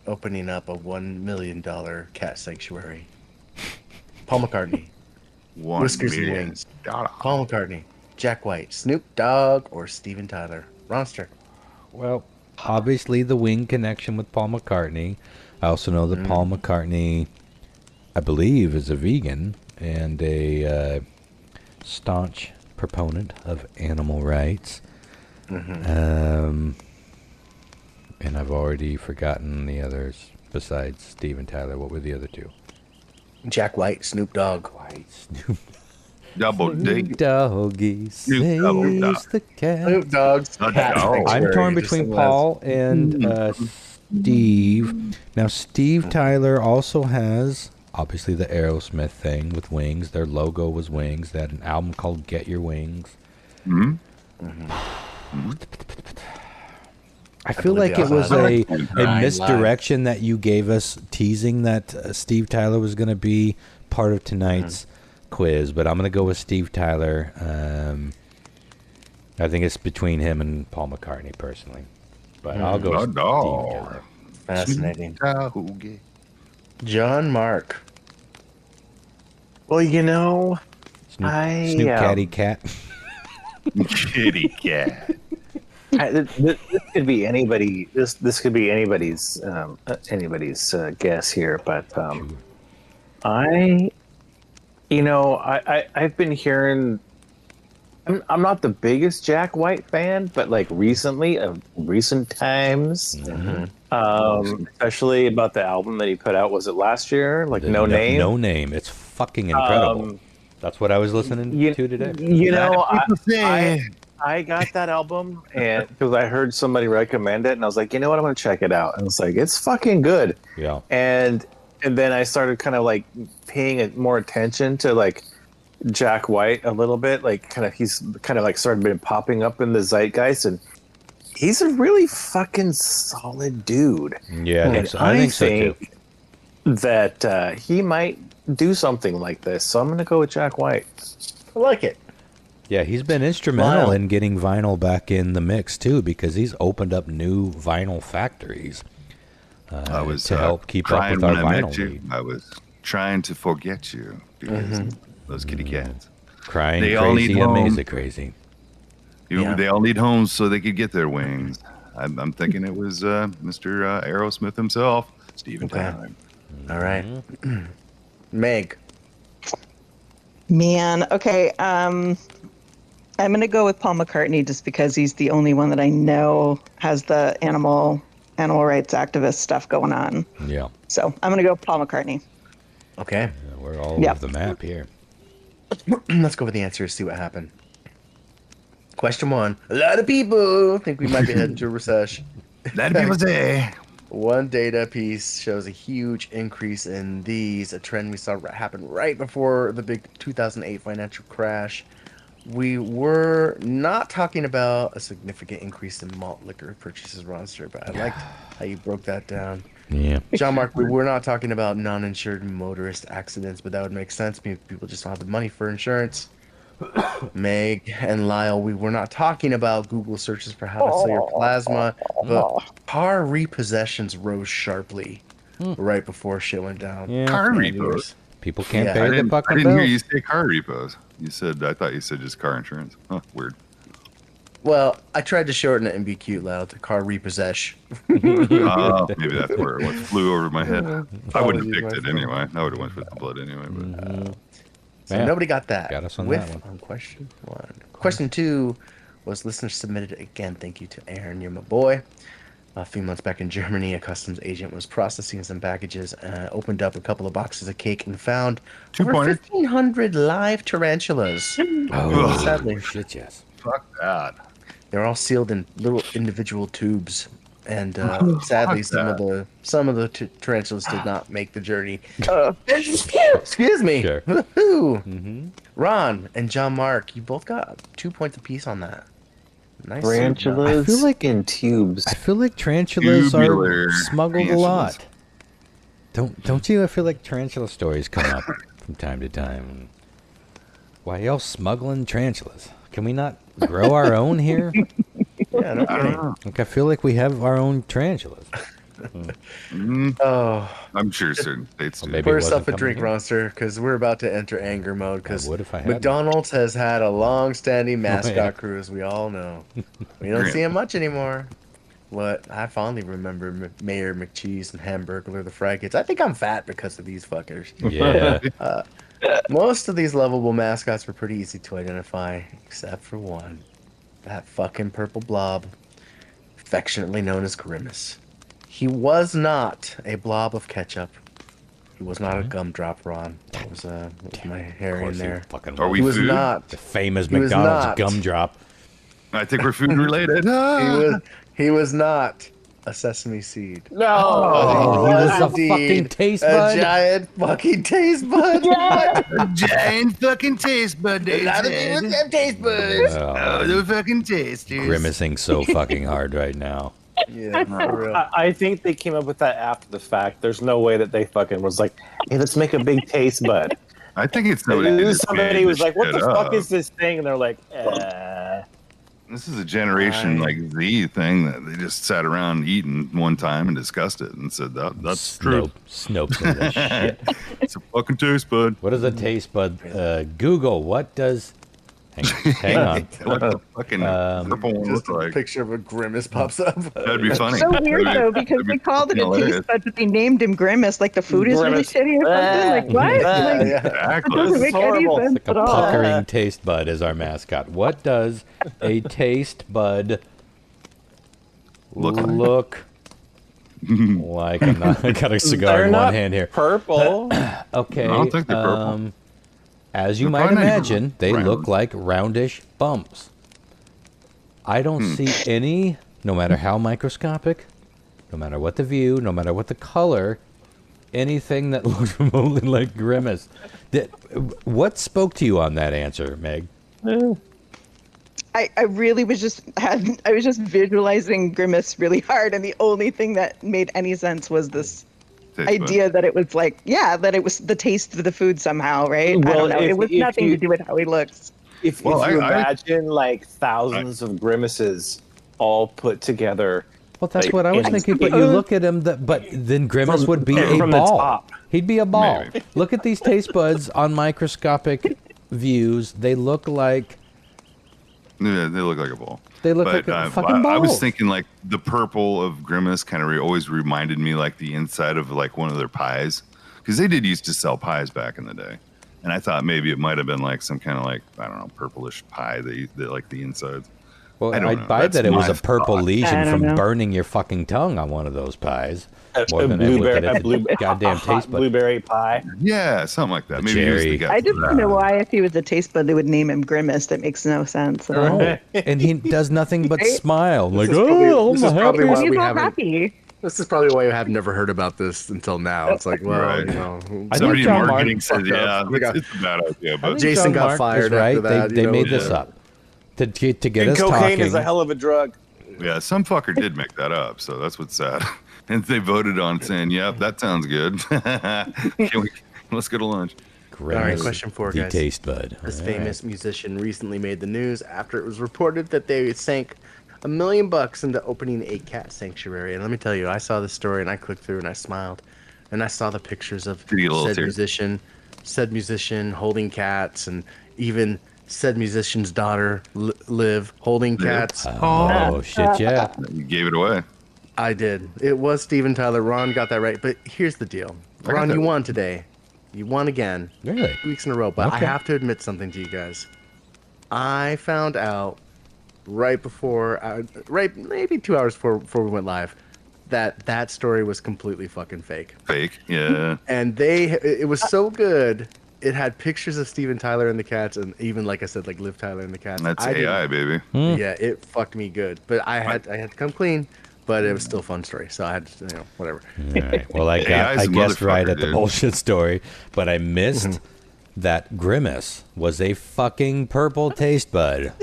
opening up a $1 million cat sanctuary. Paul McCartney, $1 Whiskers and million. Wings. Paul McCartney, Jack White, Snoop Dogg, or Steven Tyler? Ronster. Well, obviously the wing connection with Paul McCartney. I also know that Paul McCartney, I believe, is a vegan and a staunch proponent of animal rights. And I've already forgotten the others besides Steven Tyler. What were the other two? Jack White, Snoop Dogg. White Snoop Double D. Doggy Snoop Dogg. saves the cat. Snoop Dogg's A cat dog. sanctuary. I'm torn Just between the Paul and Steve. Now, Steve Tyler also has, obviously, the Aerosmith thing with wings. Their logo was wings. They had an album called Get Your Wings. I feel believe like he it also was has a Nine misdirection that you gave us, teasing that Steve Tyler was going to be part of tonight's quiz, but I'm going to go with Steve Tyler. I think it's between him and Paul McCartney, personally. But I'll go with Steve Tyler. Fascinating. Dog. John Mark. Well, you know, Snoop, I, Snoop Catty Cat. Kitty cat. this could be anybody. This could be anybody's guess here, but I've been hearing. I'm not the biggest Jack White fan, but like recently, of recent times, especially about the album that he put out. Was it last year? Like No Name. No Name. It's fucking incredible. That's what I was listening to today. You know, People say. I got that album and because I heard somebody recommend it, and I was like, you know what, I'm gonna check it out. And it's like, it's fucking good. Yeah. And then I started kind of like paying more attention to like Jack White a little bit. Like he's kind of like started been popping up in the zeitgeist, and he's a really fucking solid dude. Yeah, I think so too. That he might do something like this. So I'm gonna go with Jack White. I like it. Yeah, he's been instrumental Vinyl. in getting vinyl back in the mix too, because he's opened up new vinyl factories I was to help keep up trying with our when I met vinyl you. need. I was trying to forget you because Those kitty cats. Crying They all crazy, need homes. amazing crazy. They all need homes so they could get their wings. I'm thinking it was Mr. Aerosmith himself, Steven Tyler. All right. Meg. Man, okay. I'm gonna go with Paul McCartney just because he's the only one that I know has the animal rights activist stuff going on. Yeah. So I'm gonna go with Paul McCartney. Okay. We're all over the map here. Let's go with the answers, see what happened. Question 1. A lot of people think we might be heading to a recession. That'd be say. One data piece shows a huge increase in these, a trend we saw happen right before the big 2008 financial crash. We were not talking about a significant increase in malt liquor purchases, Ronster, but I liked how you broke that down. Yeah. John Mark, we were not talking about non-insured motorist accidents, but that would make sense because people just don't have the money for insurance. Meg and Lyle, we were not talking about Google searches for how to sell your plasma, but car repossessions rose sharply right before shit went down. Yeah. Car repos. People can't Yeah. pay I the didn't fucking hear bills. you say car repos. I thought you said just car insurance. Huh, weird. Well, I tried to shorten it and be cute, Lyle, to car repossess. Maybe that's where it flew over my head. I wouldn't have picked it anyway. I would have went with the blood anyway. But So Yeah. nobody got that. Got us on With, that one. on question 1. Question 2 was listener submitted again. Thank you to Aaron. You're my boy. A few months back in Germany, a customs agent was processing some packages, opened up a couple of boxes of cake, and found over 1,500 live tarantulas. Oh, Sadly. shit, yes. fuck that. They're all sealed in little individual tubes, and sadly, some of the tarantulas did not make the journey. Excuse me. Sure. Woohoo! Ron and John Mark, you both got 2 points apiece on that. Nice. Tarantulas I feel like- in tubes. I feel like tarantulas Tubular are smuggled tarantulas. a lot. Don't you? I feel like tarantula stories come up from time to time. Why y'all smuggling tarantulas? Can we not grow our own here? Yeah, no I don't kidding. know. Like I feel like we have our own tarantulas. Oh, I'm sure certain states do. Maybe pour it wasn't yourself a coming drink, here. Monster, because we're about to enter anger mode. Because I would if I had McDonald's has had a long-standing mascot yeah. crew, as we all know. We don't see him much anymore. What I fondly remember, Mayor McCheese and Hamburglar, the Fry Kids. I think I'm fat because of these fuckers. Yeah. Most of these lovable mascots were pretty easy to identify, except for one. That fucking purple blob, affectionately known as Grimace. He was not a blob of ketchup. He was not a gumdrop, Ron. That was my hair Of in course there. you fucking Are was. we He was food? not. The famous He was McDonald's not. gumdrop. I think we're food related. He was not a sesame seed. No. Oh, he was a indeed fucking taste a bud. giant fucking taste bud. Giant fucking taste bud. A lot of people have taste buds. Oh, they're fucking tasters. grimacing so fucking hard right now. Yeah, for real. I think they came up with that after the fact. There's no way that they fucking was like, hey, let's make a big taste bud. I think it's somebody. Somebody was like, what the fuck up. is this thing? And they're like, This is a generation like Z thing that they just sat around eating one time and discussed it and said that's true. Snopes in this shit. It's a fucking taste bud. What is a taste bud? Google. What does? Hang on. What the fucking purple one Just look a like? picture of a grimace pops up. That'd be funny. So weird though, because they called it a taste bud, but they named him Grimace. Like the food is really Grimace. shitty or something. Like what? Like, Yeah. it Exactly. doesn't make any horrible. sense Like at a all. puckering taste bud is our mascot. What does a taste bud Look like. look like? I got a cigar they're in one not hand here. purple. Okay. I don't think they're purple. As you They're might probably not imagine, they round. look like roundish bumps. I don't see any, no matter how microscopic, no matter what the view, no matter what the color, anything that looks remotely like Grimace. What spoke to you on that answer, Meg? I really was just I was just visualizing Grimace really hard, and the only thing that made any sense was this Taste bud. idea that it was like, yeah, that it was the taste of the food somehow, right? I Well, don't know. if- It was if nothing you- to do with how he looks. If Well, you I- imagine like thousands of grimaces all put together Well, that's Like, what I was thinking. But you look at him, but then Grimace would be a from the ball. top. He'd be a ball. Maybe. Look at these taste buds on microscopic views. They look like Yeah, they look like a ball. They look like a fucking I was balls. thinking like the purple of Grimace kind of always reminded me like the inside of like one of their pies, because they did used to sell pies back in the day, and I thought maybe it might have been like some kind of like, I don't know, purplish pie that like the insides. Well, I don't I'd know. buy That's that it was my a purple thought. I lesion don't from know. burning your fucking tongue on one of those pies. More A than I look blueberry, at a it, blue, goddamn a hot taste bud. blueberry pie. Yeah, something like that. The Maybe he was the cherry. guy I for just that. don't know why, if he was a taste bud, they would name him Grimace. That makes no sense. No. And he does nothing but Right? smile. Like, is probably- oh, this I'm is probably happy. why He's we not haven't. happy. This is probably why I've never heard about this until now. It's like, well, Right. you know, I Somebody think in John marketing Mark said, fucked yeah, up. We got- it's a bad idea, I but think Jason John got Mark fired is right. after that, They you know, made this yeah. up to get And us cocaine talking. is a hell of a drug. yeah, some fucker did make that up, so that's what's sad. And they voted on saying, "Yep, that sounds good. Let's go to lunch." Grimace, All right, question 4, the guys. taste bud. This All right. famous musician recently made the news after it was reported that they sank $1 million into opening a cat sanctuary. And let me tell you, I saw this story and I clicked through and I smiled, and I saw the pictures of Did you get a little said musician holding cats, and even said musician's daughter Liv holding cats. Oh shit! Yeah. You gave it away. I did. It was Steven Tyler. Ron got that right. But here's the deal. I got Ron, that you right. won today. You won again. Really? 2 weeks in a row. But I Okay. have to admit something to you guys. I found out right before, maybe 2 hours before we went live, that story was completely fucking fake. Fake. Yeah. And it was so good. It had pictures of Steven Tyler and the cats, and even, like I said, like Liv Tyler and the cats. That's I didn't- AI, baby. Yeah, it fucked me good. But I had to come clean. But it was still a fun story, so I had to, whatever. All right. Well, I AI's a guessed right motherfucker, at the dude. bullshit story, but I missed that Grimace was a fucking purple taste bud.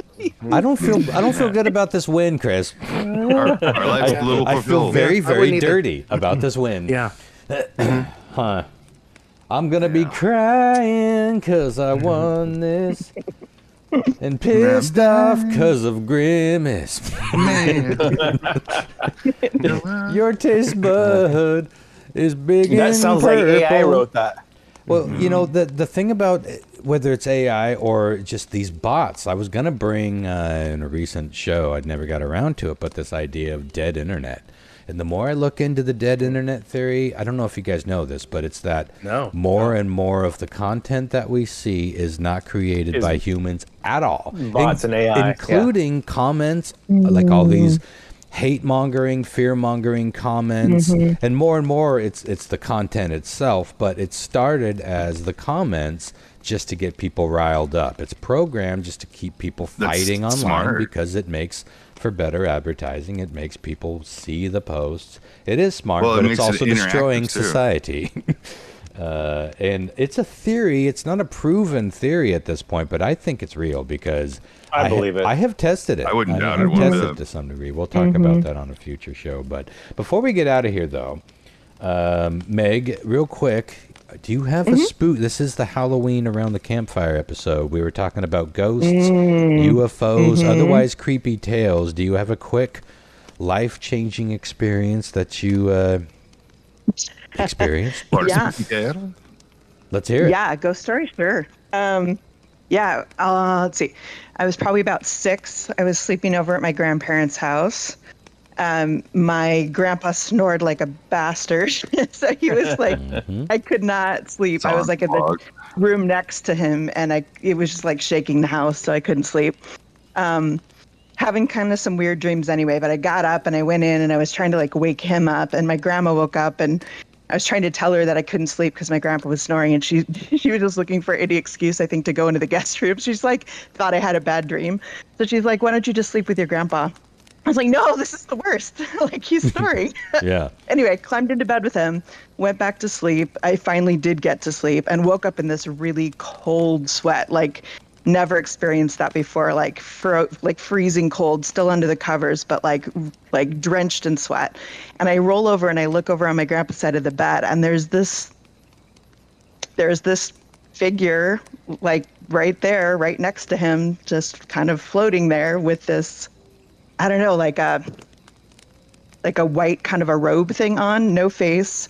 I don't feel good about this win, Chris. Our life's a little I feel fulfilled. very, I very wouldn't either. dirty about this win. Yeah. Huh. I'm gonna be crying 'cause I won this. And pissed off 'cause of Grimace. Your taste bud is big That and sounds like AI purple. wrote that. Well, you know, the thing about whether it's AI or just these bots, I was going to bring in a recent show, I'd never got around to it, but this idea of dead internet. And the more I look into the dead internet theory, I don't know if you guys know this, but it's that more and more of the content that we see is not created by humans at all. Bots and AI, Including comments, like all these hate-mongering, fear-mongering comments, and more it's the content itself, but it started as the comments just to get people riled up. It's programmed just to keep people fighting online smart. because it makes for better advertising. It makes people see the posts. It is smart, Well, it but it's makes it also destroying interactive, too. society. And it's a theory. It's not a proven theory at this point, but I think it's real because I believe it. I have tested it. I wouldn't doubt have it one tested bit. it to some degree. We'll talk about that on a future show. But before we get out of here, though, Meg, real quick, do you have a spook? This is the Halloween Around the Campfire episode. We were talking about ghosts, UFOs, otherwise creepy tales. Do you have a quick life-changing experience that you experienced? Yeah. Let's hear it. Yeah, ghost story, sure. Let's see. I was probably about 6. I was sleeping over at my grandparents' house. My grandpa snored like a bastard. So he was like, I could not sleep. I was like in the room next to him, and it was just like shaking the house, so I couldn't sleep. Having kind of some weird dreams anyway, but I got up and I went in and I was trying to like wake him up, and my grandma woke up, and I was trying to tell her that I couldn't sleep because my grandpa was snoring, and she was just looking for any excuse, I think, to go into the guest room. She's like, thought I had a bad dream. So she's like, why don't you just sleep with your grandpa? I was like, no, this is the worst. Like, he's snoring. Yeah. Anyway, climbed into bed with him, went back to sleep. I finally did get to sleep and woke up in this really cold sweat. Like, never experienced that before. Like, freezing cold, still under the covers, but like drenched in sweat. And I roll over and I look over on my grandpa's side of the bed, and there's this figure, like right there, right next to him, just kind of floating there with this, I don't know, like like a white kind of a robe thing on, no face,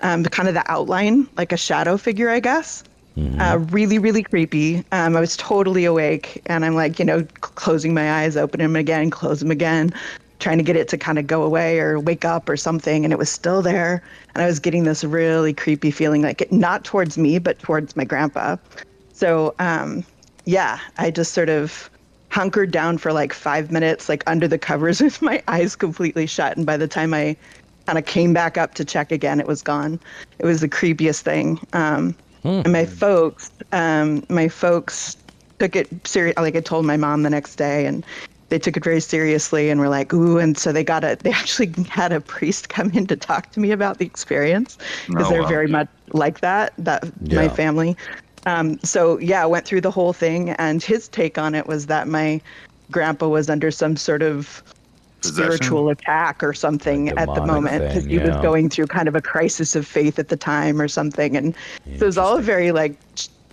kind of the outline, like a shadow figure, I guess. Really, really creepy. I was totally awake, and I'm like, closing my eyes, open them again, close them again, trying to get it to kind of go away or wake up or something, and it was still there. And I was getting this really creepy feeling, like not towards me, but towards my grandpa. So, I just sort of hunkered down for like 5 minutes, like under the covers with my eyes completely shut. And by the time I kind of came back up to check again, it was gone. It was the creepiest thing. And my folks took it serious. Like I told my mom the next day, and they took it very seriously and were like, ooh. And so they actually had a priest come in to talk to me about the experience, because they're very much like that, my family. I went through the whole thing, and his take on it was that my grandpa was under some sort of spiritual attack or something at the moment, because he was going through kind of a crisis of faith at the time or something. And so it was all very like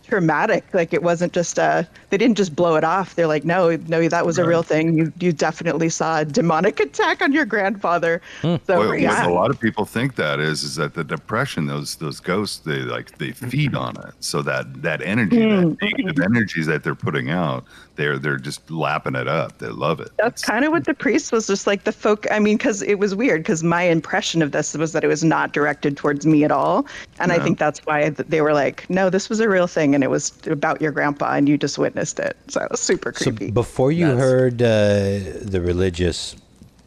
traumatic. Like it wasn't just they didn't just blow it off. They're like, no, that was a real thing. You definitely saw a demonic attack on your grandfather. So what a lot of people think that is that the depression, those ghosts, they feed on it. So that energy, that negative energies that they're putting out, they're just lapping it up. They love it. That's kind of what the priest was just like. Because it was weird, because my impression of this was that it was not directed towards me at all. And I think that's why they were like, no, this was a real thing, and it was about your grandpa, and you just witnessed it. So it was super creepy. So before you heard the religious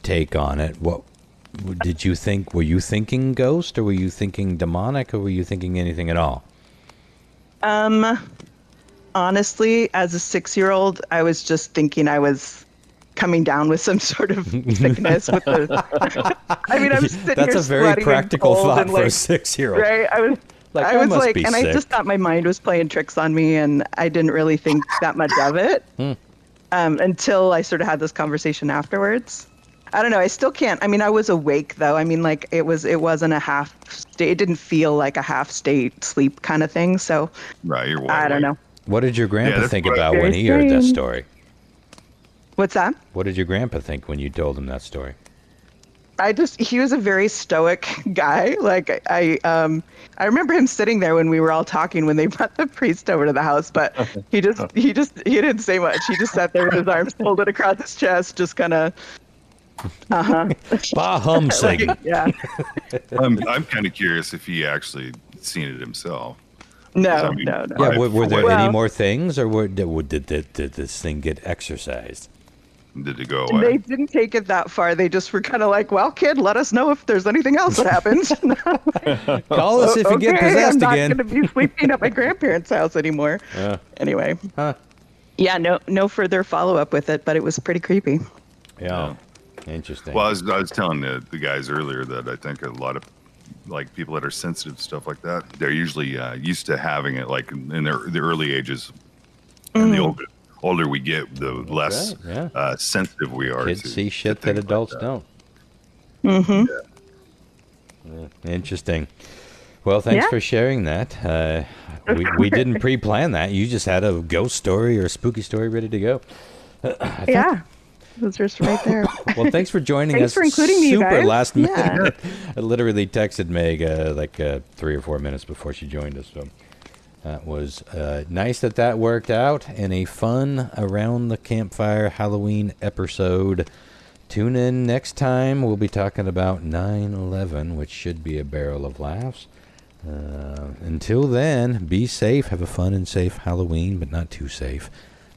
take on it, what did you think? Were you thinking ghost, or were you thinking demonic, or were you thinking anything at all? Honestly, as a 6-year-old, I was just thinking I was coming down with some sort of sickness. I'm sitting That's here a very practical thought for a 6-year-old. Right? I was like, and I just thought my mind was playing tricks on me, and I didn't really think that much of it until I sort of had this conversation afterwards. I don't know. I still can't. I was awake though. Like it wasn't a half state. It didn't feel like a half state sleep kind of thing. So you're wide I don't know. What did your grandpa think about when he heard that story? What's that? What did your grandpa think when you told him that story? He was a very stoic guy. Like I remember him sitting there when we were all talking when they brought the priest over to the house, but he didn't say much. He just sat there with his arms folded across his chest, just kind of bah hum singing. Yeah. I'm kind of curious if he actually seen it himself. No. Yeah, were there any more things, or did this thing get exorcised? Did it go away? They didn't take it that far. They just were kind of like, well, kid, let us know if there's anything else that happens. Call us if you get possessed again. I'm not going to be sleeping at my grandparents' house anymore. Anyway. Yeah, no further follow-up with it, but it was pretty creepy. Yeah. Interesting. Well, I was telling the guys earlier that I think a lot of people that are sensitive to stuff like that, they're usually used to having it like in the early ages, and the older we get, the less sensitive we are. Kids see shit that adults don't. Mm-hmm. Yeah. Interesting. Well, thanks for sharing that. We didn't pre-plan that. You just had a ghost story or a spooky story ready to go. It was just right there. Well, thanks for joining us. Thanks for including me, super guys. Last minute. I literally texted Meg 3 or 4 minutes before she joined us. So that was nice that worked out, and a fun Around the Campfire Halloween episode. Tune in next time. We'll be talking about 9/11, which should be a barrel of laughs. Until then, be safe. Have a fun and safe Halloween, but not too safe.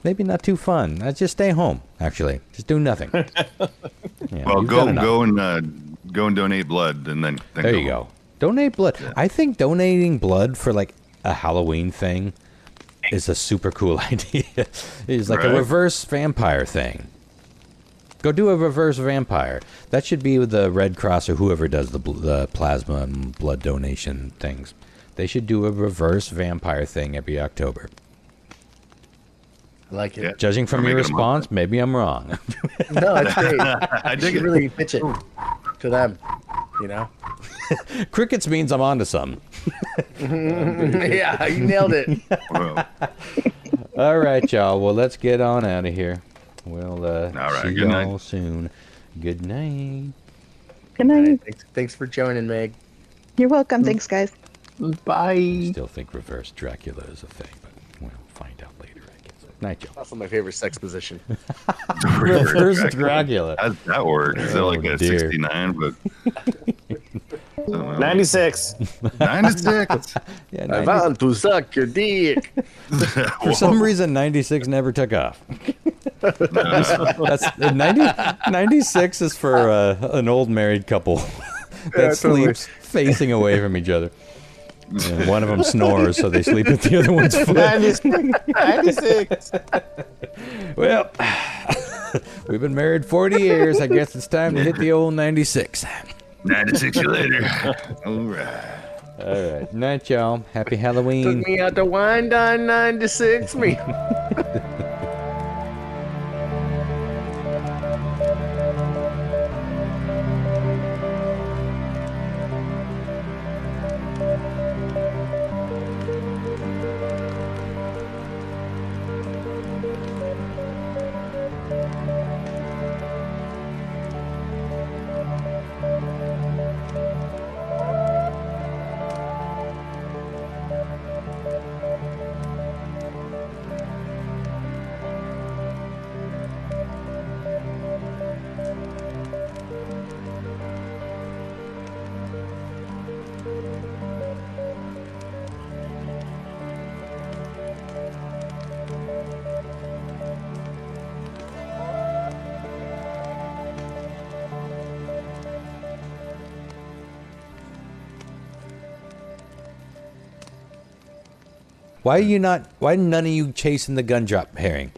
Maybe not too fun. Just stay home. Actually, just do nothing. Well, go and donate blood, and then there you go. Donate blood. Yeah. I think donating blood for like a Halloween thing is a super cool idea. It's like a reverse vampire thing. Go do a reverse vampire. That should be with the Red Cross or whoever does the plasma and blood donation things. They should do a reverse vampire thing every October. I like it. Yeah. Judging from your response, maybe I'm wrong. No, it's great. I dig it. Really pitch it to them, you know? Crickets means I'm onto something. Yeah, you nailed it. All right, y'all. Well, let's get on out of here. We'll all right, see y'all soon. Good night. Good night. Thanks for joining, Meg. You're welcome. Thanks, guys. Bye. Still think reverse Dracula is a thing, but we'll find out later, I guess. Night, Joe. Also my favorite sex position. Reverse Dracula. How's that work? Is that like a dear. 69? But 96. 96. Yeah, I 90 want to suck your dick. for some reason, 96 never took off. That's 96 is for an old married couple that sleeps facing away from each other. And one of them snores, so they sleep at the other one's foot. 96. Well, we've been married 40 years. I guess it's time to hit the old 96. 96 you later. All right. All right. Night, y'all. Happy Halloween. Took me out to wine dine 96 me. Why none of you chasing the gun drop herring?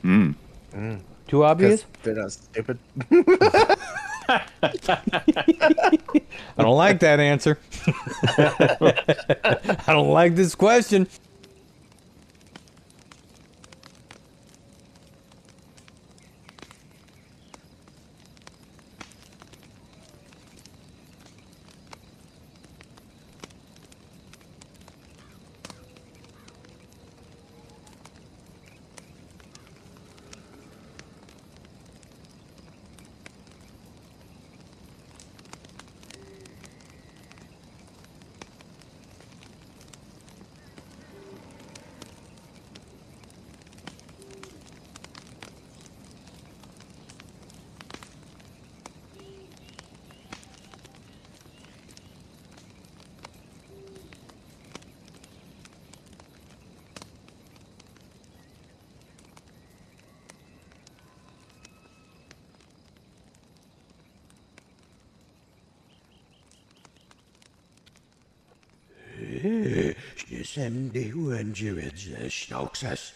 Too obvious? They're not stupid. I don't like that answer. I don't like this question. Schnauxes.